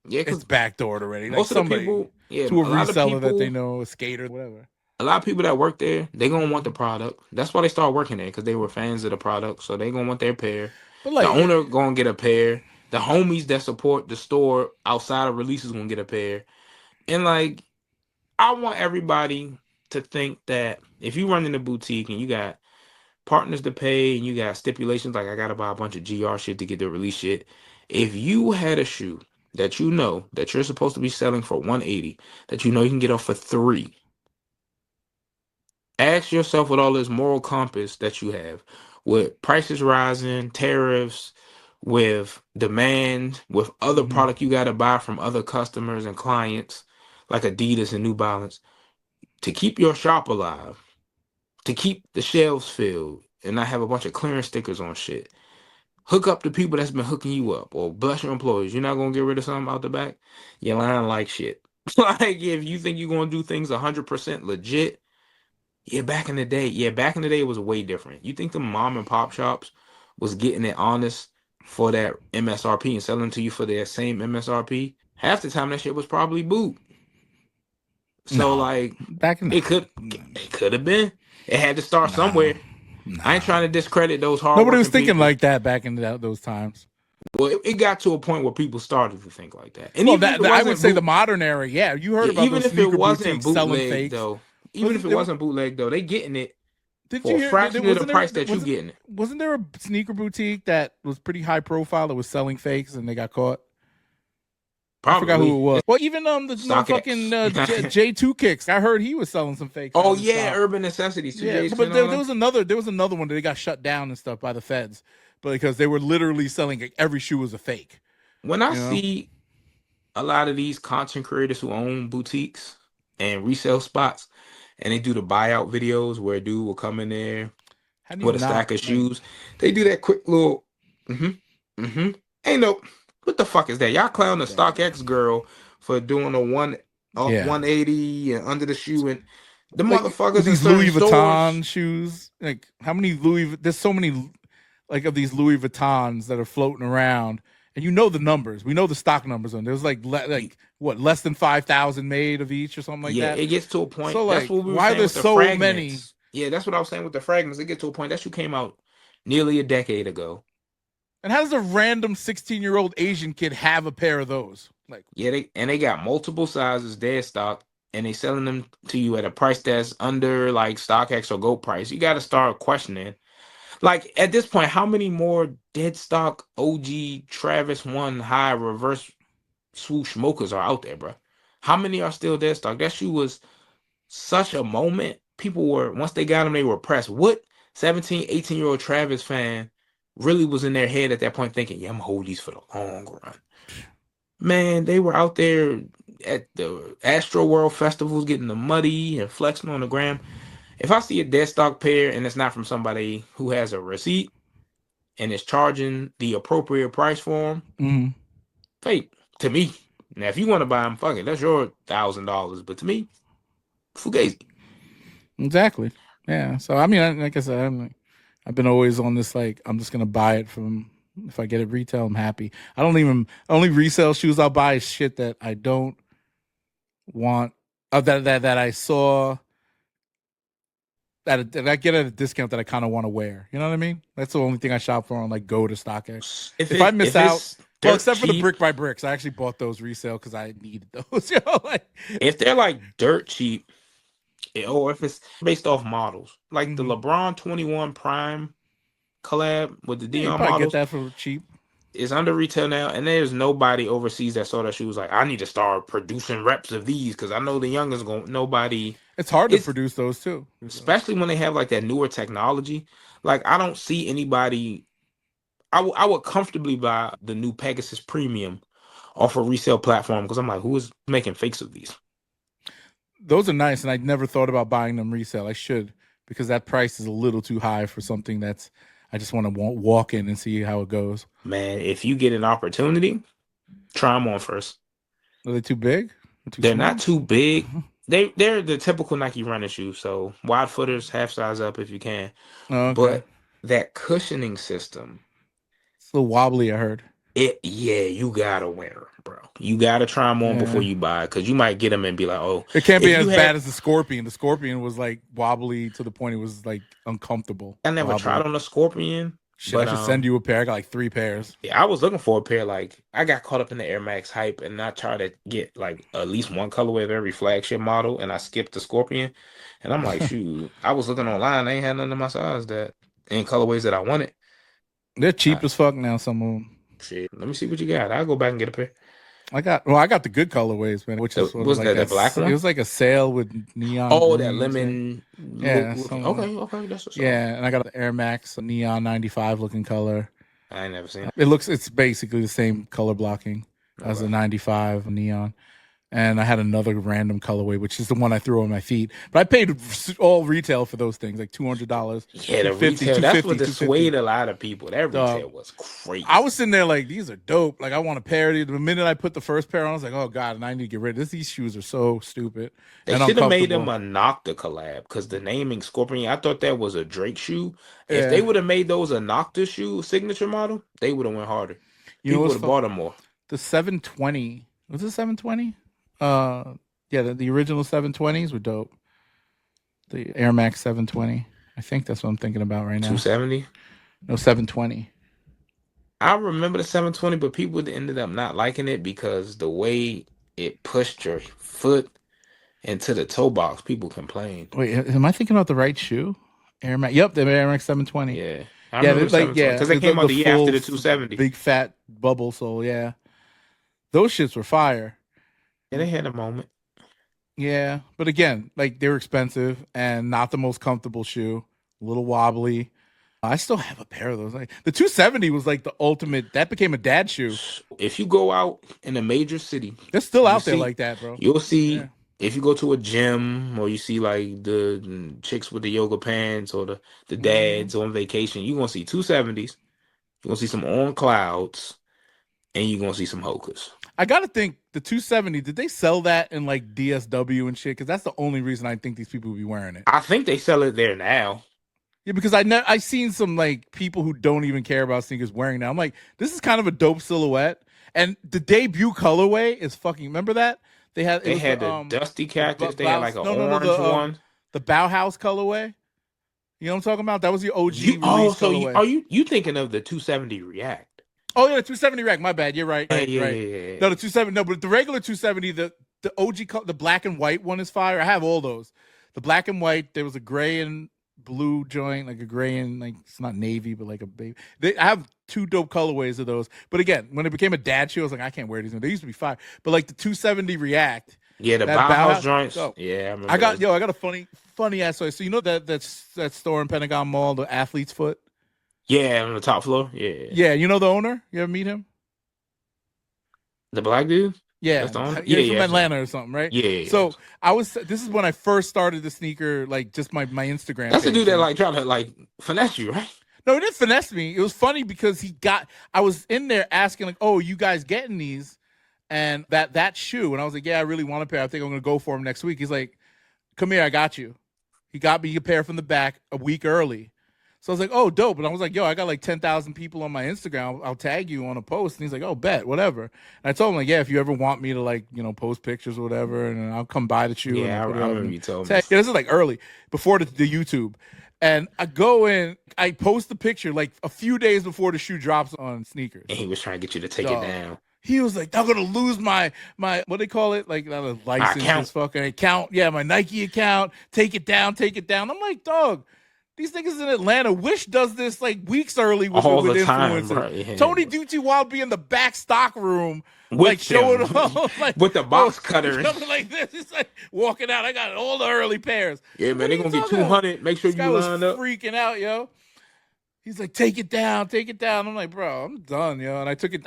S2: Yeah,
S1: it's backdoored already.
S2: Most
S1: like
S2: of the people,
S1: to a reseller that they know, a skater, whatever.
S2: A lot of people that work there, they gonna want the product. That's why they start working there, because they were fans of the product. So they gonna want their pair. But like, the owner gonna get a pair. The homies that support the store outside of releases gonna get a pair. And like, I want everybody to think that if you run in a boutique and you got partners to pay and you got stipulations, like I gotta buy a bunch of GR shit to get the release shit. If you had a shoe that you know that you're supposed to be selling for $180, that you know you can get off for $3, ask yourself with all this moral compass that you have, with prices rising, tariffs, with demand, with other product you got to buy from other customers and clients like Adidas and New Balance, to keep your shop alive, to keep the shelves filled and not have a bunch of clearance stickers on shit. Hook up the people that's been hooking you up, or bless your employees. You're not going to get rid of something out the back? You're lying like shit. Like, if you think you're going to do things 100% legit, back in the day, it was way different. You think the mom and pop shops was getting it honest for that MSRP and selling to you for their same MSRP? Half the time that shit was probably boot. So like,
S1: back in
S2: it could have been. It had to start somewhere. I ain't trying to discredit those hard.
S1: Nobody was thinking like that back in those times.
S2: Well, it got to a point where people started to think like that. And
S1: I would say the modern era. Yeah, you heard about
S2: even
S1: those
S2: if it wasn't
S1: selling fakes.
S2: though. Even if it wasn't bootleg though, they getting it.
S1: Did
S2: for
S1: you hear?
S2: A fraction of the price that you getting it.
S1: Wasn't there a sneaker boutique that was pretty high profile that was selling fakes and they got caught?
S2: Probably.
S1: I forgot who it was. Well, even the fucking J2 Kicks. I heard he was selling some fakes.
S2: Oh yeah, Urban Necessities.
S1: Yeah, but there was another one that they got shut down and stuff by the feds, but because they were literally selling like, every shoe was a fake.
S2: When I see a lot of these content creators who own boutiques and resale spots, and they do the buyout videos where a dude will come in there with a stack of shoes, they do that quick little ain't no. What the fuck is that? Y'all clown the StockX girl for doing a 180 and under the shoe, and the motherfuckers
S1: these Louis Vuitton shoes. Like, how many there's so many like of these Louis Vuittons that are floating around, And you know the numbers. We know the stock numbers on. There's less than 5,000 made of each or something like that.
S2: Yeah, it gets to a point.
S1: So
S2: that's what we were
S1: why
S2: saying
S1: there's
S2: with the
S1: so
S2: fragments.
S1: many?
S2: Yeah, that's what I was saying with the fragments. It gets to a point that shoe came out nearly a decade ago.
S1: And how does a random 16-year-old Asian kid have a pair of those?
S2: They got multiple sizes, dead stock, and they selling them to you at a price that's under like StockX or GOAT price. You got to start questioning. Like at this point, how many more dead stock OG Travis 1 high reverse swoosh mochas are out there, bro? How many are still dead stock? That shoe was such a moment. People were, once they got them, they were pressed. What 17, 18-year-old Travis fan really was in their head at that point thinking, yeah, I'm gonna hold these for the long run. Man, they were out there at the Astro World festivals getting the muddy and flexing on the gram. If I see a dead stock pair and it's not from somebody who has a receipt and is charging the appropriate price for them, fake to me. Now, if you want to buy them, fuck it, that's your $1,000. But to me, fugazi.
S1: Exactly. Yeah. So I mean, like I said, I've been always on this I'm just gonna buy it from. If I get it retail, I'm happy. Only resale shoes I'll buy is shit that I don't want. That I saw that I get at a discount that I kind of want to wear. You know what I mean? That's the only thing I shop for on Go to StockX. If I miss out, except for the brick by bricks, I actually bought those resale because I needed those.
S2: If they're dirt cheap, or if it's based off models, like the LeBron 21 Prime collab with the Dion models,
S1: get that for cheap.
S2: It's under retail now, and there's nobody overseas that saw that shoe was like, I need to start producing reps of these because I know the youngest nobody.
S1: It's hard to produce those too,
S2: especially when they have that newer technology. I don't see anybody. I would comfortably buy the new Pegasus Premium off a resale platform because I'm like, who is making fakes of these?
S1: Those are nice, and I never thought about buying them resale. I should, because that price is a little too high for something that's. I just want to walk in and see how it goes.
S2: Man, if you get an opportunity, try them on first.
S1: Are they too big?
S2: They're not too big. They're the typical Nike running shoe. So wide footers, half size up if you can.
S1: Oh, okay.
S2: But that cushioning system,
S1: it's a little wobbly. I heard.
S2: You gotta wear them, bro. You gotta try them on before you buy, because you might get them and be like, oh,
S1: it can't be as bad as the Scorpion. The Scorpion was wobbly to the point it was uncomfortable.
S2: I never tried on a Scorpion.
S1: But I should send you a pair. I got 3 pairs.
S2: Yeah, I was looking for a pair. I got caught up in the Air Max hype, and I tried to get at least one colorway of every flagship model, and I skipped the Scorpion. And I'm like, shoot, I was looking online. I ain't had none of my size that in colorways that I wanted.
S1: They're cheap as fuck now. Some of them.
S2: Shit, let me see what you got. I'll go back and get a pair.
S1: I got the good colorways, man. Which is
S2: was that the black one?
S1: It was like a sale with neon.
S2: Oh, that lemon.
S1: Yeah.
S2: Okay, that's what's
S1: yeah, and I got the Air Max neon 95 looking color.
S2: I ain't never seen it.
S1: It's basically the same color blocking as the 95 neon. And I had another random colorway, which is the one I threw on my feet. But I paid all retail for those things, $200.
S2: Yeah, the retail. That's what dissuaded a lot of people. That retail was crazy.
S1: I was sitting there these are dope. I want a pair of these. The minute I put the first pair on, I was like, oh, God, and I need to get rid of this. These shoes are so stupid.
S2: They should have made them a Nocta collab, because the naming Scorpion, I thought that was a Drake shoe. If they would have made those a Nocta shoe signature model, they would have went harder. People would have bought them more.
S1: The 720. Was it 720? The original 720s were dope. The Air Max 720. I think that's what I'm thinking about right now.
S2: 270?
S1: No, 720.
S2: I remember the 720, but people ended up not liking it because the way it pushed your foot into the toe box, people complained.
S1: Wait, am I thinking about the right shoe? Air Max. Yep, the Air Max 720.
S2: Yeah. Because they came out the year after the 270.
S1: Big fat bubble sole, yeah. Those shits were fire.
S2: Yeah, they had a moment.
S1: Yeah, but again, they were expensive and not the most comfortable shoe. A little wobbly. I still have a pair of those. The 270 was the ultimate. That became a dad shoe.
S2: If you go out in a major city,
S1: they're still out there like that, bro.
S2: You'll see if you go to a gym or you see the chicks with the yoga pants or the dads on vacation, you're gonna see 270s. You're gonna see some on clouds, and you're gonna see some Hokas.
S1: I gotta think the 270. Did they sell that in DSW and shit? Because that's the only reason I think these people would be wearing it.
S2: I think they sell it there now.
S1: Yeah, because I seen some like people who don't even care about sneakers wearing that. I'm like, this is kind of a dope silhouette. And the debut colorway is fucking. Remember that they had?
S2: They had the Dusty Cactus. They had like an orange one.
S1: The Bauhaus colorway. You know what I'm talking about? That was the OG release colorway.
S2: Are you thinking of the 270 React?
S1: Oh yeah, the 270 React. My bad. You're right.
S2: Yeah,
S1: right.
S2: Yeah.
S1: No, the 270. No, but the regular 270, the OG, the black and white one is fire. I have all those. The black and white. There was a gray and blue joint, like a gray and like it's not navy, but like a baby. I have 2 dope colorways of those. But again, when it became a dad shoe, I was like, I can't wear these. They used to be fire. But like the 270 React.
S2: Yeah, the Bauhaus joints.
S1: Oh,
S2: yeah,
S1: I got a funny ass story. So you know that store in Pentagon Mall, the Athlete's Foot.
S2: Yeah, on the top floor. Yeah.
S1: Yeah, you know the owner? You ever meet him?
S2: The black dude?
S1: Yeah.
S2: That's the owner?
S1: Yeah, from Atlanta or something, right?
S2: Yeah.
S1: So this is when I first started the sneaker, like just my Instagram.
S2: That's the dude that like tried to like finesse you, right?
S1: No, he didn't finesse me. It was funny because I was in there asking like, oh, you guys getting these? And that shoe. And I was like, yeah, I really want a pair. I think I'm going to go for him next week. He's like, come here, I got you. He got me a pair from the back a week early. So I was like, oh, dope. And I was like, yo, I got like 10,000 people on my Instagram. I'll tag you on a post. And he's like, oh, bet, whatever. And I told him, like, yeah, if you ever want me to, like, you know, post pictures or whatever, and I'll come by the shoe.
S2: Yeah, I remember you told me.
S1: Yeah, this is like early, before the YouTube. And I go in, I post the picture like a few days before the shoe drops on Sneakers.
S2: And he was trying to get you to take it down.
S1: He was like, I'm gonna lose my what do they call it? Like not a license, fucking account. Yeah, my Nike account. Take it down. I'm like, dog, these niggas in Atlanta. Wish does this like weeks early with influencers. Time, yeah. Tony Ducey Wild be in the back stock room,
S2: with
S1: like showing like
S2: with the box cutter,
S1: like this. It's like walking out. I got all the early pairs.
S2: Yeah, man, they're gonna get 200. Make sure you line up.
S1: Freaking out, yo. He's like, take it down. I'm like, bro, I'm done, yo. And I took it,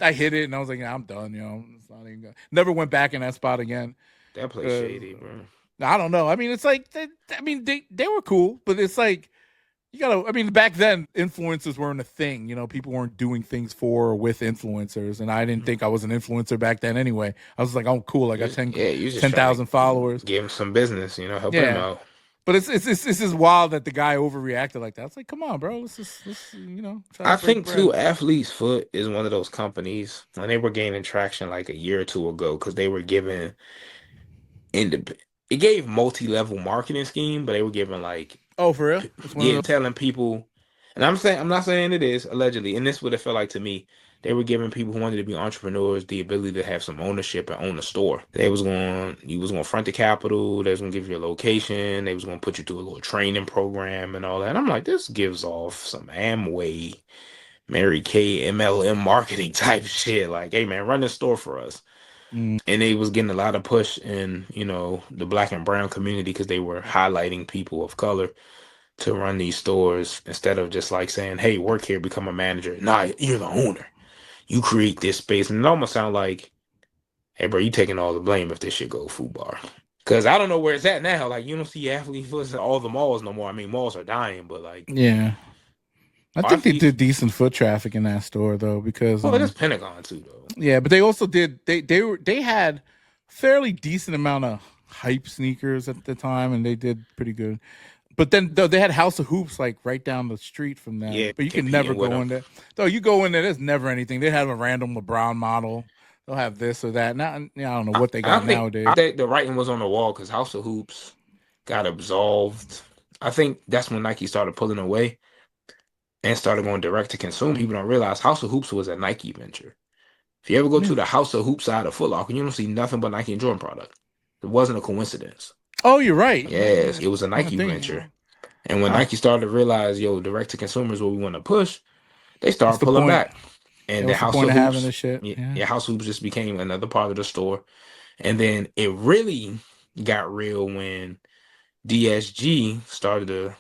S1: I hit it, and I was like, yeah, I'm done, yo. It's not even good. Never went back in that spot again.
S2: That place shady, bro.
S1: I don't know. I mean, it's like, they were cool, but it's like, you gotta, I mean, back then, influencers weren't a thing. You know, people weren't doing things for or with influencers, and I didn't think I was an influencer back then anyway. I was like, oh, cool, I got 10,000 followers.
S2: Give him some business, you know, help him out.
S1: But it's just wild that the guy overreacted like that. It's like, come on, bro. Let's you know.
S2: I think too, Athlete's Foot is one of those companies, and they were gaining traction like a year or two ago because they were giving it gave multi-level marketing scheme, but they were giving like
S1: for real,
S2: telling people, and I'm not saying it is allegedly, and this is what it felt like to me. They were giving people who wanted to be entrepreneurs the ability to have some ownership and own a store. You was going to front the capital. They was going to give you a location. They was going to put you through a little training program and all that. And I'm like, this gives off some Amway, Mary Kay, MLM marketing type shit. Like, hey man, run this store for us. And they was getting a lot of push in, you know, the black and brown community because they were highlighting people of color to run these stores instead of just like saying, hey, work here, become a manager. Nah, you're the owner. You create this space, and it almost sounds like, hey, bro, you taking all the blame if this shit go FUBAR. Because I don't know where it's at now. Like, you don't see Athlete's Foot at all the malls no more. I mean, malls are dying, but like...
S1: Yeah. I think they did decent foot traffic in that store, though, because...
S2: Oh, that's Pentagon, too, though.
S1: Yeah, but they also did... They had fairly decent amount of hype sneakers at the time, and they did pretty good. But then they had House of Hoops like right down the street from that.
S2: Yeah,
S1: but you can never go in there. Though you go in there, there's never anything. They have a random LeBron model. They'll have this or that. Now, I don't know what they got nowadays.
S2: I think the writing was on the wall because House of Hoops got absolved. I think that's when Nike started pulling away and started going direct to consumer. People don't realize House of Hoops was a Nike venture. If you ever go to the House of Hoops side of Foot Locker, you don't see nothing but Nike and Jordan product. It wasn't a coincidence.
S1: Oh, you're right.
S2: Yes, it was a Nike venture. And when Nike started to realize, direct to consumer is what we want to push, they started pulling back. And the House of Hoops,
S1: this shit.
S2: Yeah, House of Hoops just became another part of the store. And then it really got real when DSG started to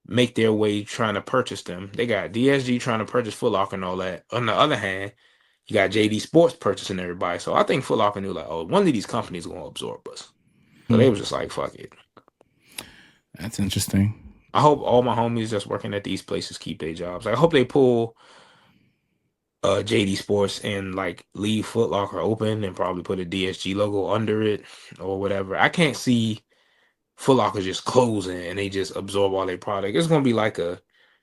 S2: make their way trying to purchase them. They got DSG trying to purchase Foot Locker and all that. On the other hand, you got JD Sports purchasing everybody. So I think Foot Locker knew like, oh, one of these companies is going to absorb us. So they was just like, fuck it.
S1: That's interesting.
S2: I hope all my homies that's working at these places keep their jobs. I hope they pull JD Sports and like leave Foot Locker open and probably put a DSG logo under it or whatever. I can't see Foot Locker just closing and they just absorb all their product. It's gonna be like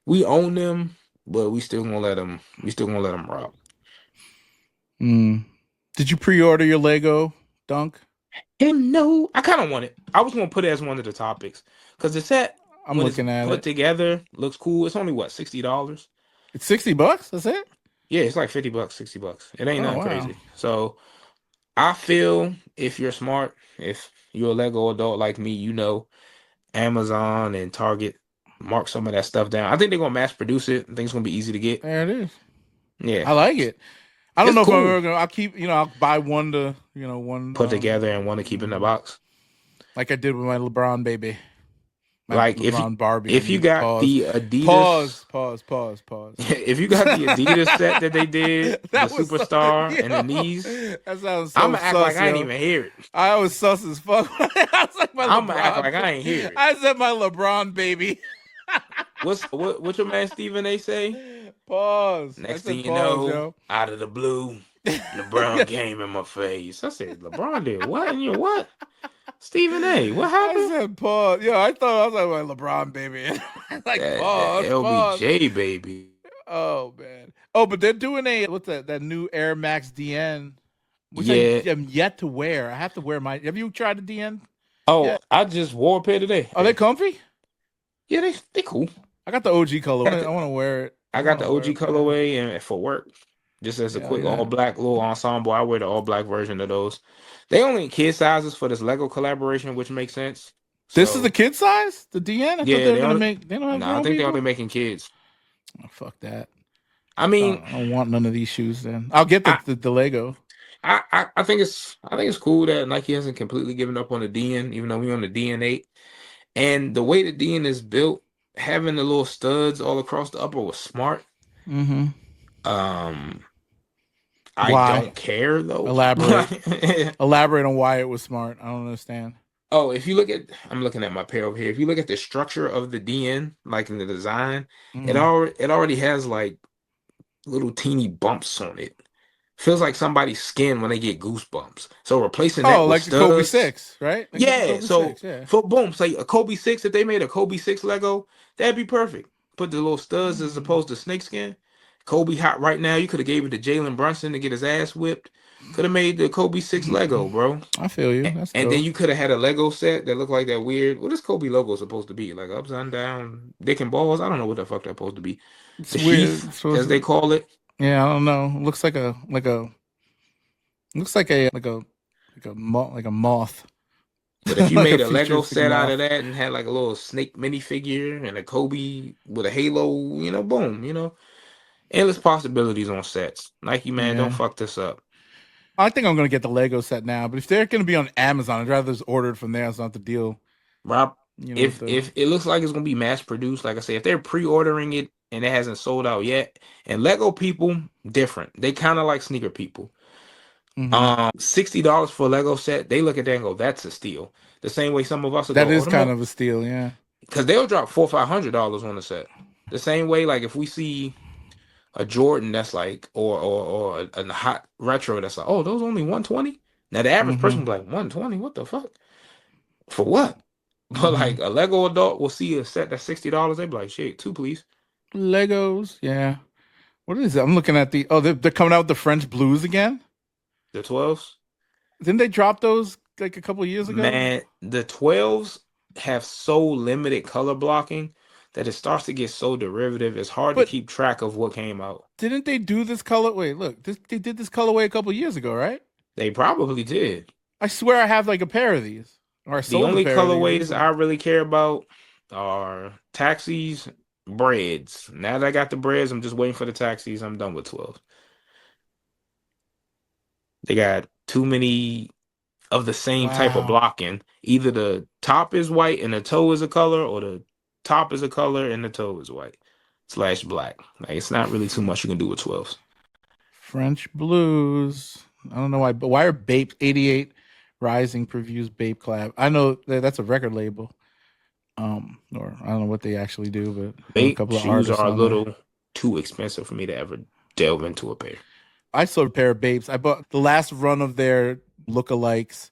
S2: we own them, but we still gonna let them rock.
S1: Did you pre-order your Lego Dunk?
S2: And no, I kind of want it. I was gonna put it as one of the topics because the set
S1: I'm looking at
S2: put together looks cool. It's only what, $60?
S1: It's $60. That's it.
S2: Yeah, it's like $50, $60. It ain't nothing crazy. So I feel if you're smart, if you're a Lego adult like me, you know, Amazon and Target mark some of that stuff down. I think they're gonna mass produce it. I think it's gonna be easy to get.
S1: There it is.
S2: Yeah,
S1: I like it. I don't know
S2: cool.
S1: if I'm ever gonna. I'll keep. I'll buy one to one
S2: put together and one to keep in the box,
S1: like I did with my LeBron baby.
S2: Like LeBron Barbie. If you got the Adidas,
S1: pause.
S2: If you got the Adidas set that they did, the Superstar and the knees,
S1: that sounds so
S2: I'm gonna act like I didn't even hear it.
S1: I was sus as fuck. I was like,
S2: I'm gonna act like I ain't hear it.
S1: I said my LeBron baby.
S2: What's your man Stephen A say?
S1: Pause.
S2: Next thing you know, out of the blue, LeBron came in my face. I said, LeBron did what? And you what? Stephen A, what happened?
S1: I said pause. Yeah, I was like my LeBron baby. Like pause.
S2: LBJ baby.
S1: Oh man. Oh, but they're doing what's that new Air Max DN, which I'm yet to wear. I have to wear mine. Have you tried the DN?
S2: Oh, yet? I just wore a pair today.
S1: Are they comfy?
S2: Yeah, they cool.
S1: I got the OG colorway. I want to wear it.
S2: I got the OG colorway and for work. Just as a quick all black little ensemble. I wear the all black version of those. They only kid sizes for this Lego collaboration, which makes sense.
S1: This is the kid size? The DN? I thought they were gonna make. They don't have.
S2: No, I think they're only making kids.
S1: Oh, fuck that.
S2: I mean,
S1: I don't want none of these shoes. Then I'll get the Lego.
S2: I think it's cool that Nike hasn't completely given up on the DN, even though we're on the DN8. And the way the DN is built, having the little studs all across the upper was smart.
S1: Mm-hmm.
S2: I don't care though.
S1: Elaborate on why it was smart. I don't understand.
S2: Oh, if you look at, I'm looking at my pair over here. If you look at the structure of the DN, like in the design, it already has like little teeny bumps on it. Feels like somebody's skin when they get goosebumps. So replacing that with
S1: like
S2: studs,
S1: the Kobe 6, right? Like
S2: yeah. So for boom, say a Kobe 6. If they made a Kobe 6 Lego, that'd be perfect. Put the little studs as opposed to snakeskin. Kobe hot right now. You could have gave it to Jalen Brunson to get his ass whipped. Could have made the Kobe 6 Lego, bro.
S1: I feel you.
S2: And then you could have had a Lego set that looked like that weird. What is Kobe logo supposed to be? Like upside down, dick and balls? I don't know what the fuck that's supposed to be.
S1: It's
S2: the
S1: weird.
S2: sheath, as they call it.
S1: Yeah, I don't know. It looks like a moth.
S2: But if you made a Lego set out of that and had like a little snake minifigure and a Kobe with a halo, boom, endless possibilities on sets. Nike, man, don't fuck this up.
S1: I think I'm gonna get the Lego set now, but if they're gonna be on Amazon, I'd rather just order it from there. It's not the deal.
S2: Rob, if it looks like it's gonna be mass produced, like I say, if they're pre-ordering it and it hasn't sold out yet, and Lego people different. They kind of like sneaker people. $60 for a Lego set, they look at that and go, "That's a steal." The same way some of us
S1: that is kind of a steal, yeah.
S2: Because they'll drop $400-$500 on the set. The same way, like if we see a Jordan that's like, or a hot retro that's like, oh, those only $120. Now the average person will be like, $120? What the fuck? For what? But like a Lego adult will see a set that's $60. They be like, shit, 2 please.
S1: Legos, yeah. What is it? I'm looking at they're coming out with the French Blues again.
S2: The 12s?
S1: Didn't they drop those like a couple of years ago?
S2: Man, the 12s have so limited color blocking that it starts to get so derivative. It's hard to keep track of what came out.
S1: Didn't they do this color? Wait, look, they did this colorway a couple of years ago, right?
S2: They probably did.
S1: I swear I have like a pair of these. Or
S2: the only colorways I really care about are taxis, breads. Now that I got the breads, I'm just waiting for the taxis. I'm done with 12. They got too many of the same type of blocking. Either the top is white and the toe is a color, or the top is a color and the toe is white / black. Like, it's not really too much you can do with 12s.
S1: French Blues. I don't know why, but why are Bape 88 Rising previews Bape collab? I know that's a record label. Or I don't know what they actually do, but
S2: Bape shoes are a little too expensive for me to ever delve into a pair.
S1: I sold a pair of Bapes. I bought the last run of their lookalikes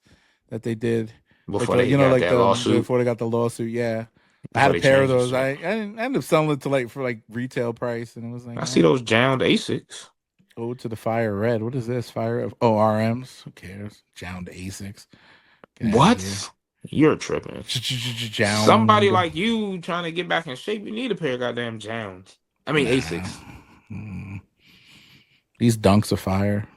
S1: that they did.
S2: Before they got that lawsuit.
S1: Before they got the lawsuit, yeah. I
S2: Before
S1: had a pair of
S2: changed
S1: those. I ended up selling it to for retail price, and it was like
S2: I see those Jound Asics.
S1: Ode to the Fire Red. What is this? Fire of RMs. Who cares? Jound Asics.
S2: What? You're tripping.
S1: Jound.
S2: Somebody like you trying to get back in shape, you need a pair of goddamn Jounds. I mean Asics.
S1: These dunks are fire.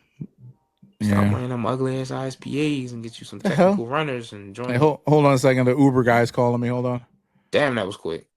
S2: Stop wearing them ugly ass ISPAs and get you some technical runners and join.
S1: Hey, hold on a second. The Uber guy's calling me. Hold on.
S2: Damn, that was quick.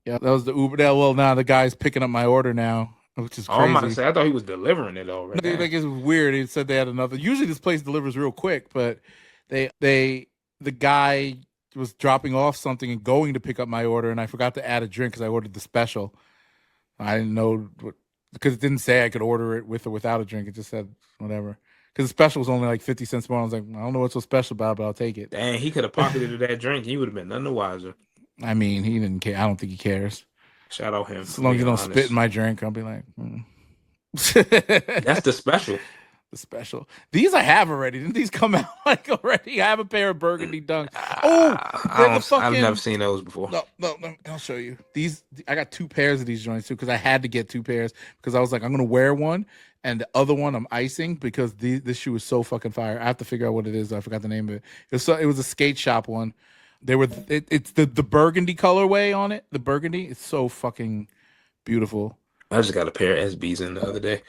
S1: Yeah, that was the Uber. Well, now the guy's picking up my order now, which is crazy.
S2: I'm about to say, I thought he was delivering it already.
S1: Like, it was weird. He said they had another. Usually this place delivers real quick, but the guy was dropping off something and going to pick up my order, and I forgot to add a drink because I ordered the special. I didn't know because it didn't say I could order it with or without a drink. It just said whatever. Because the special was only like 50 cents more. I was like, I don't know what's so special about it, but I'll take it.
S2: Dang, he could have pocketed that drink. He would have been none the wiser.
S1: I mean, he didn't care. I don't think he cares.
S2: Shout out him.
S1: As long as you don't spit in my drink, I'll be like,
S2: That's the special.
S1: The special. These I have already. Didn't these come out already? I have a pair of burgundy dunks.
S2: I've never seen those before.
S1: No, I'll show you. I got 2 pairs of these joints too because I had to get 2 pairs because I was like, I'm gonna wear one and the other one I'm icing because this shoe is so fucking fire. I have to figure out what it is. I forgot the name of it. It was a skate shop one. It's the burgundy colorway on it. The burgundy. It's so fucking beautiful.
S2: I just got a pair of SBs in the other day.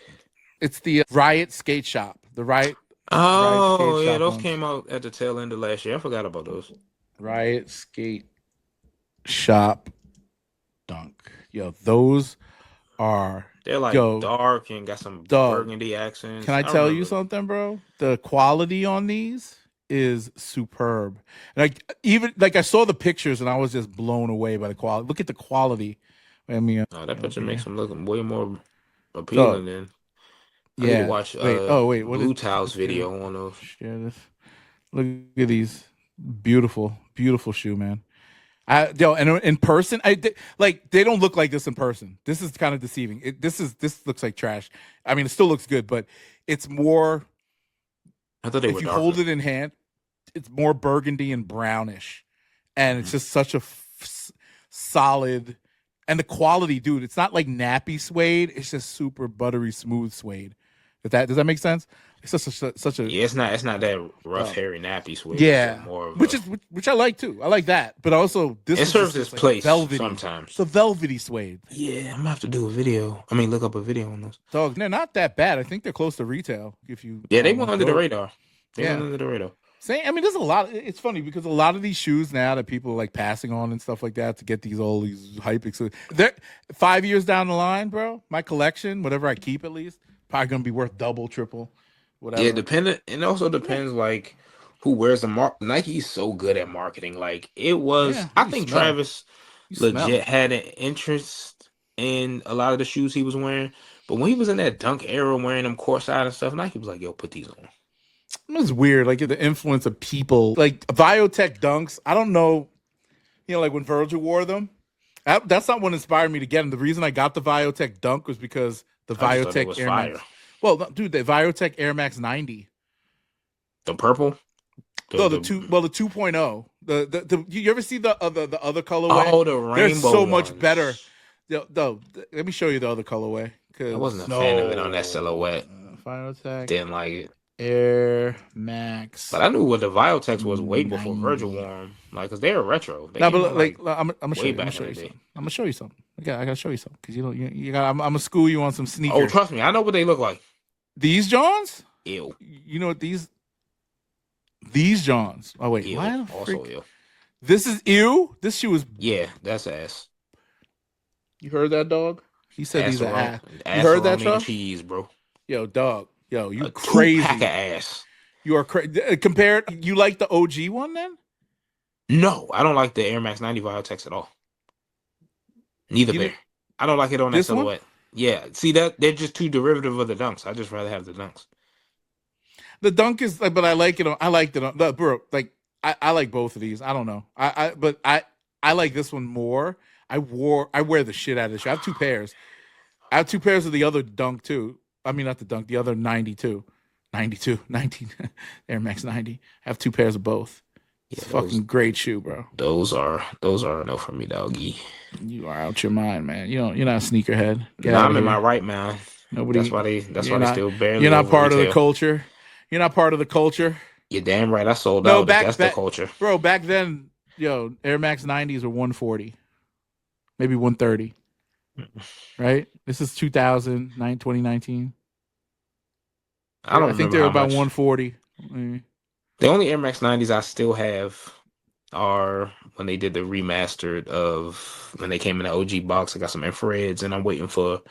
S1: It's the Riot Skate Shop. The Riot.
S2: Oh, Riot yeah, those came out at the tail end of last year. I forgot about those.
S1: Riot Skate Shop dunk. Yo, those are.
S2: They're like dark and got some burgundy accents.
S1: Can I tell you something, bro? The quality on these is superb. And I saw the pictures and I was just blown away by the quality. Look at the quality. I mean,
S2: that picture makes them look way more appealing than. I need to watch Blue Towel's video on those.
S1: Share this. Look at these beautiful, beautiful shoe, man. And in person, they don't look like this in person. This is kind of deceiving. This looks like trash. I mean, it still looks good, but it's more.
S2: I thought if you
S1: hold it in hand, it's more burgundy and brownish, and it's just such a solid. And the quality, dude, it's not like nappy suede. It's just super buttery, smooth suede. Does that make sense? It's such a
S2: yeah. It's not that rough, hairy, nappy suede.
S1: Yeah, which I like too. I like that, but also
S2: it serves its place velvety, sometimes.
S1: It's a velvety suede.
S2: Yeah, I'm gonna have to do a video. I mean, look up a video on those.
S1: Dog, they're not that bad. I think they're close to retail.
S2: They went under the radar. They went under the radar.
S1: I mean, there's a lot. It's funny because a lot of these shoes now that people are like passing on and stuff like that to get these hype. They're 5 years down the line, bro. My collection, whatever I keep at least, probably gonna be worth double, triple, whatever.
S2: Yeah, it also depends like who wears the mark. Nike's so good at marketing. Like it was. Yeah, I think Travis legit had an interest in a lot of the shoes he was wearing, but when he was in that dunk era wearing them courtside and stuff, Nike was like, "Yo, put these on."
S1: It's weird, like the influence of people, like Biotech dunks. I don't know, like when Virgil wore them. That's not what inspired me to get them. The reason I got the Biotech dunk was because the Biotech Air Max. Well, dude, the Biotech Air Max 90.
S2: The purple.
S1: The 2.0. You ever see the other colorway?
S2: Oh, the rainbow.
S1: They're so much better. Let me show you the other colorway.
S2: I wasn't a fan of it on that silhouette.
S1: Biotech.
S2: Didn't like it.
S1: Air Max.
S2: But I knew what the Viotechs was way before Virgil wore them. Like, because they're retro.
S1: I'm gonna show you. I'm gonna show you something. I gotta show you something because I'm gonna school you on some sneakers.
S2: Oh, trust me, I know what they look like.
S1: These Johns?
S2: Ew.
S1: You know what these Johns? Oh wait,
S2: ew. Also ew.
S1: This is ew. This shoe is
S2: that's ass.
S1: You heard that, dog? He said these are ass.
S2: You heard that, Chuck? Cheese, bro.
S1: Yo, dog. Yo, you crazy.
S2: Two-pack of ass.
S1: You are compared. You like the OG one then?
S2: No, I don't like the Air Max 90 Vortex at all. Neither pair. I don't like it on that silhouette. One? Yeah, see that they're just too derivative of the Dunks. I just rather have the Dunks.
S1: The Dunk is like, but I like it. I liked it. Bro, like I like both of these. I don't know. But I like this one more. I wear the shit out of this shit. I have two pairs. I have two pairs of the other Dunk too. I mean, not the Dunk, the other 92, 19 Air Max 90. I have two pairs of both. It's fucking great shoe, bro.
S2: Those are no for me, doggy.
S1: You are out your mind, man. You're not a sneakerhead.
S2: I'm in my right mind. Nobody. That's why they still barely.
S1: You're not part of the culture. You're not part of the culture.
S2: You're damn right. I sold out. That's the culture,
S1: bro. Back then, Air Max 90s were 140, maybe 130. Right? This is 2019. I think they were about 140.
S2: The only Air Max 90s I still have are when they did the remastered of when they came in the OG box. I got some infrareds, and I'm waiting for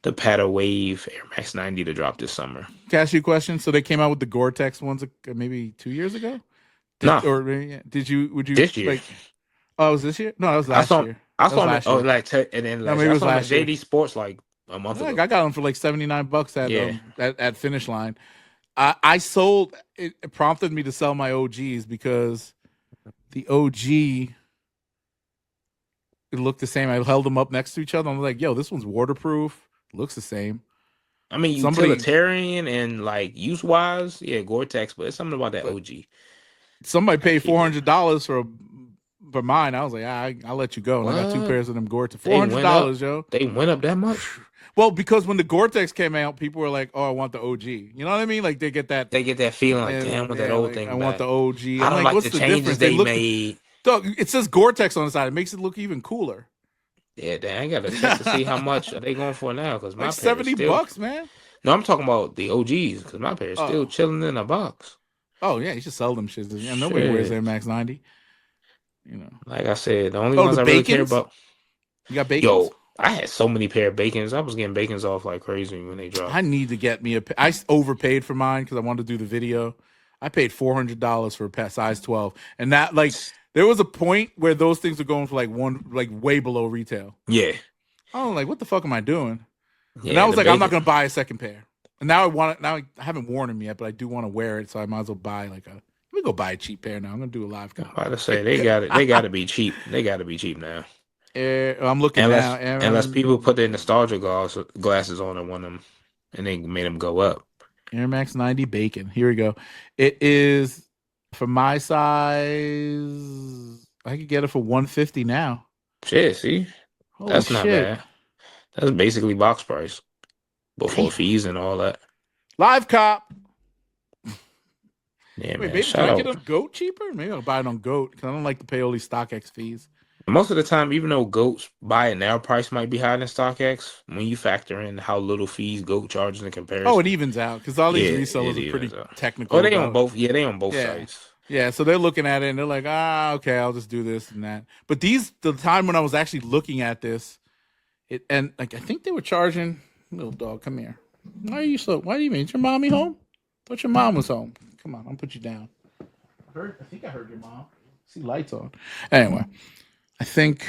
S2: the Patta Wave Air Max 90 to drop this summer.
S1: Can I ask you a question? So they came out with the Gore-Tex ones maybe 2 years ago?
S2: No.
S1: Would you
S2: this year?
S1: Oh, it was this year? No, it was last year.
S2: I saw them. And then maybe it was last year. JD Sports like a month ago.
S1: I got them for like $79 at Finish Line. I sold. It prompted me to sell my OGs because the OG it looked the same. I held them up next to each other. I'm like, yo, this one's waterproof. Looks the same.
S2: I mean, utilitarian and like use wise, Gore-Tex, but it's something about that OG.
S1: Somebody paid $400 for mine. I was like, I'll let you go. And I got two pairs of them Gore-Tex. $400, yo.
S2: They went up that much.
S1: Well, because when the Gore-Tex came out, people were like, "Oh, I want the OG." You know what I mean? Like they get that
S2: feeling like, "Damn, with that old thing."
S1: I want the OG.
S2: I don't like what's the changes they made.
S1: Dog, it says Gore-Tex on the side. It makes it look even cooler.
S2: Yeah, damn, I gotta check to see how much are they going for now. Because my
S1: $70, man.
S2: No, I'm talking about the OGs because my pair is still chilling in a box.
S1: Oh yeah, you should sell them shit. Yeah, nobody wears Air Max 90.
S2: Like I said, the only ones I really care about.
S1: You got Bacons?
S2: Yo, I had so many pair of Bacons. I was getting Bacons off like crazy when they dropped.
S1: I need to get me I overpaid for mine because I wanted to do the video. I paid $400 for a size 12, and that there was a point where those things were going for way below retail.
S2: Yeah.
S1: Oh, like what the fuck am I doing? Yeah, and I was like, I'm not gonna buy a second pair. And now I haven't worn them yet, but I do want to wear it, so I might as well buy let me go buy a cheap pair now. I'm gonna do a live cop.
S2: I'm about to say they gotta be cheap. They gotta be cheap now.
S1: I'm looking now.
S2: Unless people put their nostalgia glasses on and want them, and they made them go up.
S1: Air Max 90 Bacon. Here we go. It is for my size. I could get it for $150 now.
S2: Shit, see, that's not bad. That's basically box price before fees and all that.
S1: Live cop.
S2: Yeah,
S1: man. Maybe can I get a GOAT cheaper? Maybe I'll buy it on GOAT because I don't like to pay all these StockX fees.
S2: Most of the time, even though GOAT's buy it now price might be higher than StockX, when you factor in how little fees GOAT charges in comparison.
S1: Oh, it evens out because all these resellers are pretty technical.
S2: Oh, they on both. Yeah, they on both sides.
S1: Yeah, so they're looking at it and they're like, okay, I'll just do this and that. But the time when I was actually looking at this, I think they were charging. Little dog, come here. Why do you mean? Is your mommy home? Thought your mom was home. Come on, I'll put you down. I think I heard your mom. See lights on. Anyway, I think.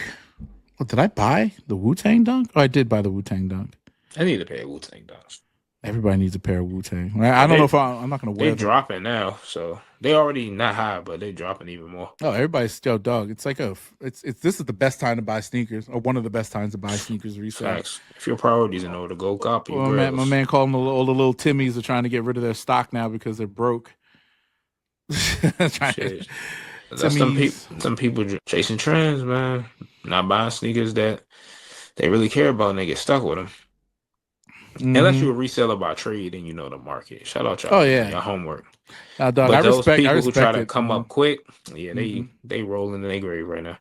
S1: What did I buy? The Wu-Tang Dunk? Oh, I did buy the Wu-Tang Dunk.
S2: I need a pair of Wu-Tang Dunks.
S1: Everybody needs a pair of Wu-Tang. I don't know if I'm not going to wear them.
S2: They're dropping now, so they already not high, but they're dropping even more.
S1: Oh, everybody's still dog. It's like this is the best time to buy sneakers, or one of the best times to buy sneakers resale.
S2: Facts. If your priorities in order to go copy,
S1: my man called them all the little Timmies are trying to get rid of their stock now because they're broke.
S2: Some people chasing trends, man. Not buying sneakers that they really care about, and they get stuck with them. Mm-hmm. Unless you're a reseller by trade and you know the market. Shout out y'all.
S1: Oh yeah,
S2: your homework.
S1: Dog,
S2: but those people who try to come up quick, they rolling in their grave right now.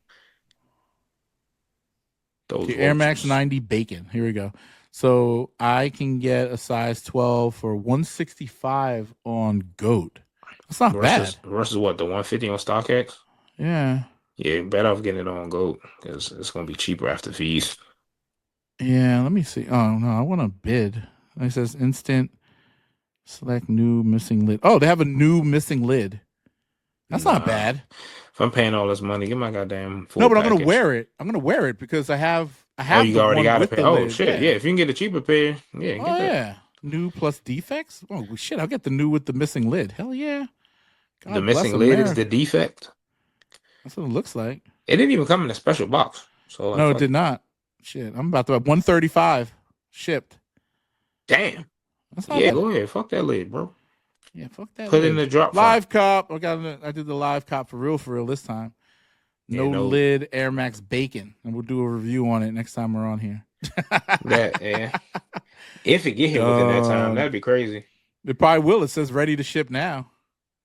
S2: Those
S1: Air Max 90 Bacon. Here we go. So I can get a size 12 for $165 on GOAT. That's not bad.
S2: Versus what, the $150 on StockX?
S1: Yeah.
S2: Yeah, better off getting it on GOAT because it's going to be cheaper after fees.
S1: Yeah, let me see. Oh, no, I want to bid. It says instant Select new missing lid. Oh, they have a new missing lid. That's not bad.
S2: If I'm paying all this money, get my goddamn full
S1: No, but
S2: package.
S1: I'm gonna wear it. I'm gonna wear it because I have
S2: you
S1: the
S2: already
S1: one
S2: got
S1: with
S2: to pay.
S1: the
S2: Oh
S1: lid.
S2: shit, yeah. If you can get a cheaper pair, yeah, get that.
S1: Yeah. New plus defects. Oh shit, I'll get the new with the missing lid. Hell yeah. God
S2: the missing lid
S1: America.
S2: is the defect.
S1: That's what it looks like.
S2: It didn't even come in a special box. So like,
S1: no, it did not. Shit, I'm about to have 135 shipped.
S2: Damn.
S1: That's not bad.
S2: Go ahead. Fuck that lid, bro.
S1: Yeah, fuck that.
S2: Put it in the drop.
S1: Live cop. I did the live cop for real this time. No lid Air Max Bacon, and we'll do a review on it next time we're on here.
S2: If it get here within that time, that'd be crazy.
S1: It probably will. It says ready to ship now.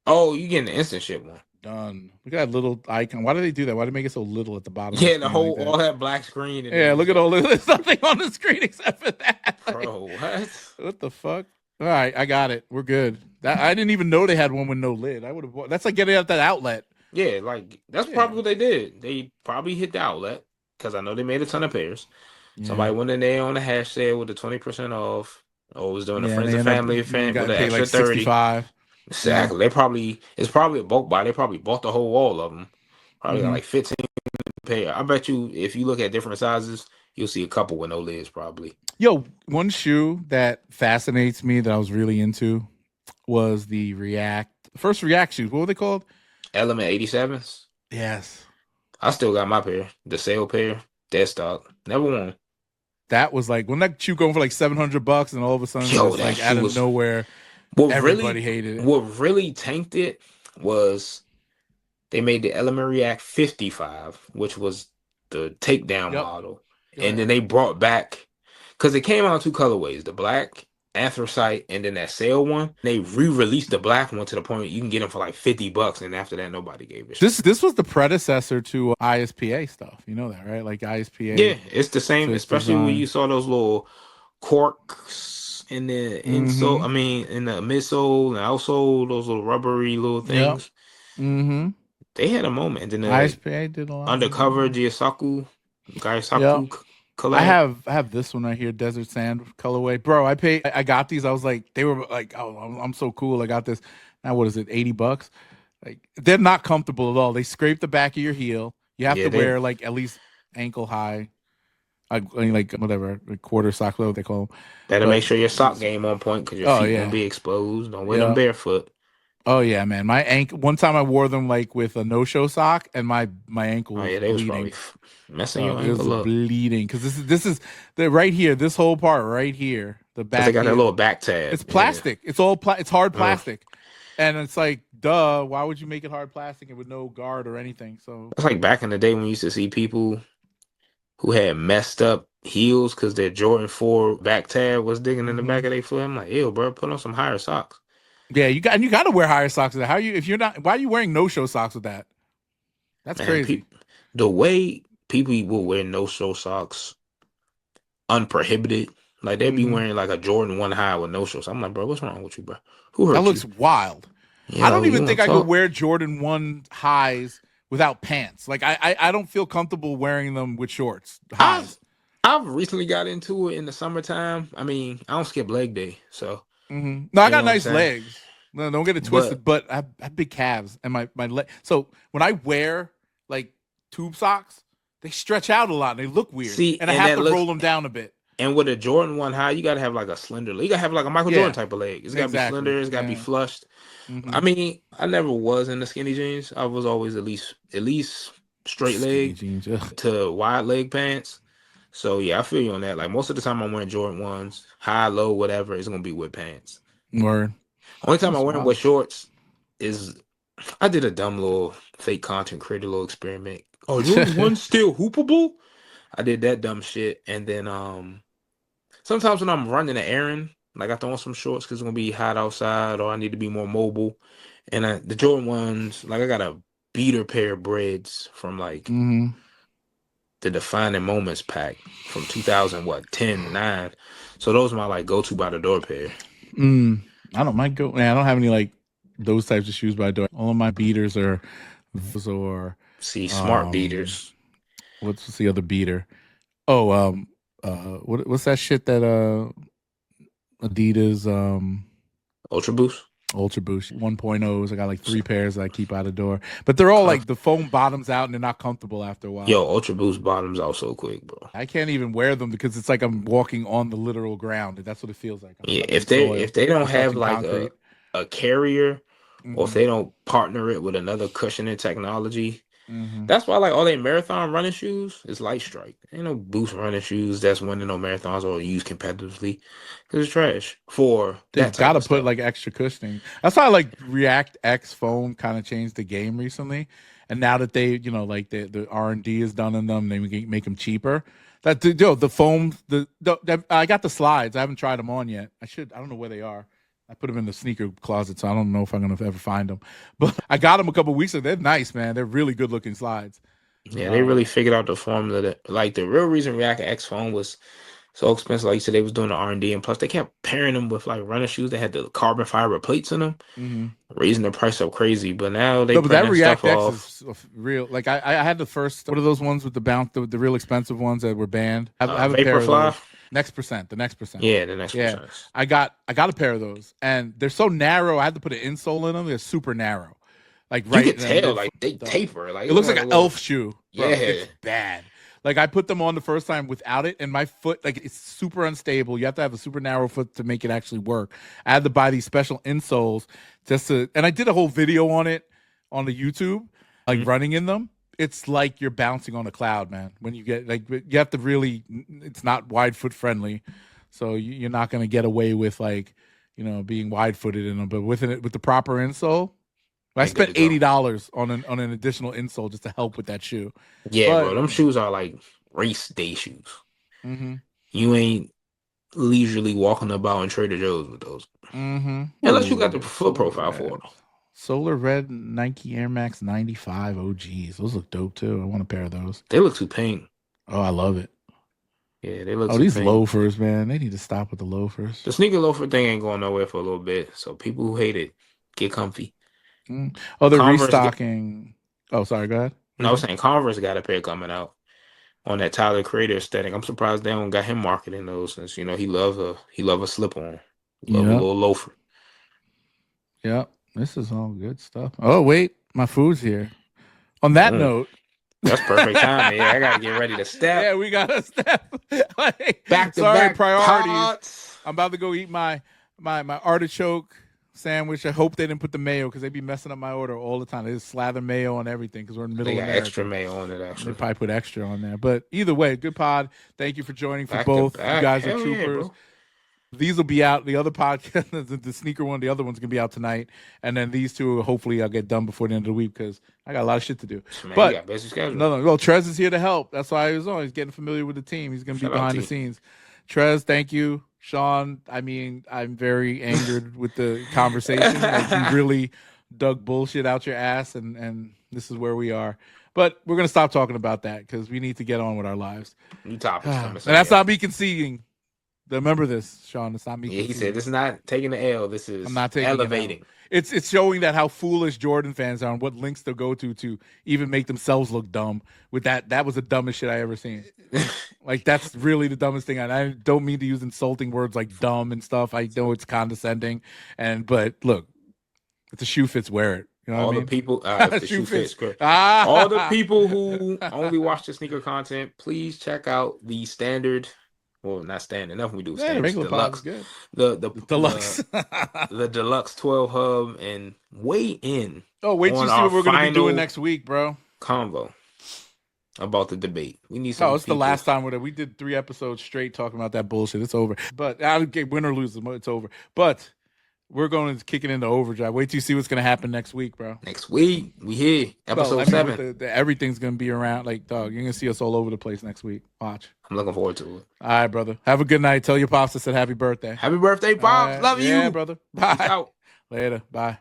S2: Oh, you getting the instant ship one?
S1: Done. Look at that little icon. Why do they do that? Why do they make it so little at the bottom?
S2: Yeah, the whole all that black screen.
S1: Yeah, look at all this. There's nothing on the screen except for that.
S2: Bro, what?
S1: What the fuck? All right, I got it. We're good. I didn't even know they had one with no lid. I would have. That's like getting out that outlet.
S2: Yeah, like that's probably what they did. They probably hit the outlet because I know they made a ton of pairs. Yeah. Somebody went in there on the hash sale with the 20% off. Or was doing a friends and family event with an extra like 30.
S1: 65.
S2: Exactly. Yeah. It's probably a bulk buy. They probably bought the whole wall of them. Probably got like 15 pair. I bet you if you look at different sizes, you'll see a couple with no lids probably.
S1: Yo, one shoe that fascinates me that I was really into was the first React shoes. What were they called?
S2: Element 87s.
S1: Yes.
S2: I still got my pair. The sale pair. Dead stock. Never won.
S1: That was like when that shoe going for like $700 and all of a sudden it's like out of nowhere. Everybody hated it.
S2: What really tanked it was they made the Element React 55, which was the takedown model. And then they brought back, because it came out in two colorways, the black anthracite and then that sale one. They re-released the black one to the point you can get them for like $50, and after that nobody gave it.
S1: This was the predecessor to ISPA stuff. You know that, right? Like ISPA.
S2: Yeah, it's the same, especially when you saw those little corks in the insole. I mean, in the midsole and outsole, those little rubbery little things.
S1: Yep.
S2: They had a moment. And then the
S1: ISPA did a lot.
S2: Undercover Gaisaku collab.
S1: I have this one right here, Desert Sand colorway. Bro, I got these. I was like, they were like, oh, I'm so cool. I got this. Now what is it, $80? Like, they're not comfortable at all. They scrape the back of your heel. You have to wear like at least ankle high, like whatever, quarter sock, what they call them.
S2: Better make sure your sock game on point because your feet won't be exposed. Don't wear them barefoot.
S1: Oh yeah, man. My ankle. One time I wore them like with a no-show sock, and my ankle was
S2: they was
S1: bleeding.
S2: Messing your ankle up.
S1: It was bleeding because this is the right here. This whole part right here, the back.
S2: They got that little back tab.
S1: It's plastic. It's all it's hard plastic, and it's like, duh. Why would you make it hard plastic and with no guard or anything? So
S2: it's like back in the day when you used to see people who had messed up heels because their Jordan 4 back tab was digging in the back of their foot. I'm like, ew, bro, put on some higher socks.
S1: Yeah, you got to wear higher socks with that. Why are you wearing no-show socks with that? That's crazy.
S2: The way people will wear no-show socks unprohibited, like they'd be wearing like a Jordan 1 high with no-shows. I'm like, bro, what's wrong with you, bro? Who hurt you?
S1: That looks wild. I don't even think I could wear Jordan 1 highs without pants. Like I don't feel comfortable wearing them with shorts. Highs.
S2: I've recently got into it in the summertime. I mean, I don't skip leg day, so.
S1: No, I got nice legs. No, don't get it twisted. But I have big calves and my leg. So when I wear like tube socks, they stretch out a lot and they look weird. And I have to roll them down a bit.
S2: And with a Jordan 1 high, you gotta have like a slender leg. You gotta have like a Michael Jordan type of leg. It's gotta be slender. It's gotta be flushed. I mean, I never was into skinny jeans. I was always at least straight leg
S1: jeans,
S2: to wide leg pants. So yeah, I feel you on that. Like most of the time I'm wearing Jordan 1s, high, low, whatever, it's gonna be with pants.
S1: Word.
S2: Only time I wear them with shorts is I did a dumb little fake content creator little experiment. Oh, Jordan 1 still hoopable? I did that dumb shit. And then sometimes when I'm running an errand, like I throw on some shorts because it's gonna be hot outside or I need to be more mobile. And the Jordan 1s, like I got a beater pair of breads from like the Defining Moments pack from 2010, 9. So those are my like go-to by the door pair.
S1: I don't mind I don't have any like those types of shoes by the door. All of my beaters are
S2: smart beaters.
S1: What's the other beater? Oh, what's that shit that Adidas
S2: Ultra Boost.
S1: Ultra Boost 1.0s. I got like 3 pairs that I keep out the door, but they're all like the foam bottoms out and they're not comfortable after a while.
S2: Yo, Ultra Boost bottoms out so quick, bro.
S1: I can't even wear them because it's like I'm walking on the literal ground. That's what it feels like.
S2: Yeah, if they don't have like a carrier, or if they don't partner it with another cushioning technology. That's why like all they marathon running shoes is Light Strike. Ain't no Boost running shoes that's winning no marathons or used competitively because it's trash.
S1: They've got to put like extra cushioning. That's why like React X foam kind of changed the game recently, and now that they like the R&D is done in them, they make them cheaper. The foam I got the slides. I haven't tried them on yet. I don't know where they are. I put them in the sneaker closet, so I don't know if I'm going to ever find them. But I got them a couple weeks ago. They're nice, man. They're really good-looking slides.
S2: Yeah, they really figured out the formula. Like, the real reason React X foam was so expensive, like you said, they was doing the R&D, and plus they kept pairing them with, like, running shoes that had the carbon fiber plates in them, raising the price up crazy. But now they
S1: but that React X is real. Like, I had the first, what are those ones with the bounce, the real expensive ones that were banned? I have a pair of those. The next percent.
S2: Yeah, the next percent.
S1: I got a pair of those, and they're so narrow. I had to put an insole in them. They're super narrow. Like
S2: you can tell, like they taper. Like
S1: it looks like an elf shoe. Bro.
S2: Yeah,
S1: it's bad. Like I put them on the first time without it, and my foot, like it's super unstable. You have to have a super narrow foot to make it actually work. I had to buy these special insoles and I did a whole video on it on the YouTube, like running in them. It's like you're bouncing on a cloud, man. When you get you have to really, it's not wide foot friendly, so you're not going to get away with being wide footed in them. But with the proper insole, I spent $80 on an additional insole just to help with that shoe.
S2: Yeah, bro, them shoes are like race day shoes. You ain't leisurely walking about in Trader Joe's with those, unless you got the foot profile for them.
S1: Solar Red Nike Air Max 95 OGs. Those look dope too. I want a pair of those.
S2: They look too pink.
S1: Oh, I love it.
S2: Yeah, they look.
S1: Oh, these loafers, man. They need to stop with the loafers.
S2: The sneaker loafer thing ain't going nowhere for a little bit. So people who hate it, get comfy.
S1: Oh, they're restocking. Oh, sorry. Go ahead.
S2: No, I was saying Converse got a pair coming out on that Tyler Creator aesthetic. I'm surprised they don't got him marketing those, since he love a slip on, a little loafer.
S1: Yeah. This is all good stuff. Oh, wait. My food's here. On that note.
S2: That's perfect time. Yeah, I got to get ready to step.
S1: Yeah, we got to step.
S2: Back to back
S1: priorities.
S2: Pots.
S1: I'm about to go eat my artichoke sandwich. I hope they didn't put the mayo because they be messing up my order all the time. They just slather mayo on everything because we're in the middle of America.
S2: Extra mayo on it, actually.
S1: They probably put extra on there. But either way, good pod. Thank you for joining for both. You guys are troopers. These will be out. The other podcast, the sneaker one, the other one's going to be out tonight. And then these two, hopefully, I'll get done before the end of the week because I got a lot of shit to do.
S2: Man,
S1: but
S2: you got busy schedule.
S1: Well, Trez is here to help. That's why he was on. He's getting familiar with the team. He's going to be behind the scenes. Trez, thank you. Sean, I mean, I'm very angered with the conversation. Like, you really dug bullshit out your ass, and this is where we are. But we're going to stop talking about that because we need to get on with our lives.
S2: New topics coming.
S1: And that's not me conceding. Remember this, Sean. It's not me.
S2: Yeah, he said this is not taking the L. This is elevating.
S1: It's showing that how foolish Jordan fans are and what links they'll go to even make themselves look dumb. With that was the dumbest shit I ever seen. Like, that's really the dumbest thing. And I don't mean to use insulting words like dumb and stuff. I know it's condescending, but look, if the shoe fits, wear it. You know
S2: all
S1: what I
S2: the
S1: mean?
S2: people, if the shoe fits, all the people who only watch the sneaker content, please check out the standard. Well, not standard. Enough we do. Standard, deluxe. The deluxe. The deluxe 12 hub and weigh in.
S1: Oh, wait till you see what we're gonna be doing next week, bro.
S2: Convo about the debate. We need some.
S1: Oh, it's the last time we did 3 episodes straight talking about that bullshit. It's over. But I'll get win or lose, it's over. But we're going to kick it into overdrive. Wait till you see what's going to happen next week, bro.
S2: Next week, we here. Episode 7.
S1: Everything's going to be around. Like, dog, you're going to see us all over the place next week. Watch.
S2: I'm looking forward to it.
S1: All right, brother. Have a good night. Tell your pops I said happy birthday.
S2: Happy birthday, Pops. Love you.
S1: Yeah, brother. Bye.
S2: Peace out.
S1: Later. Bye.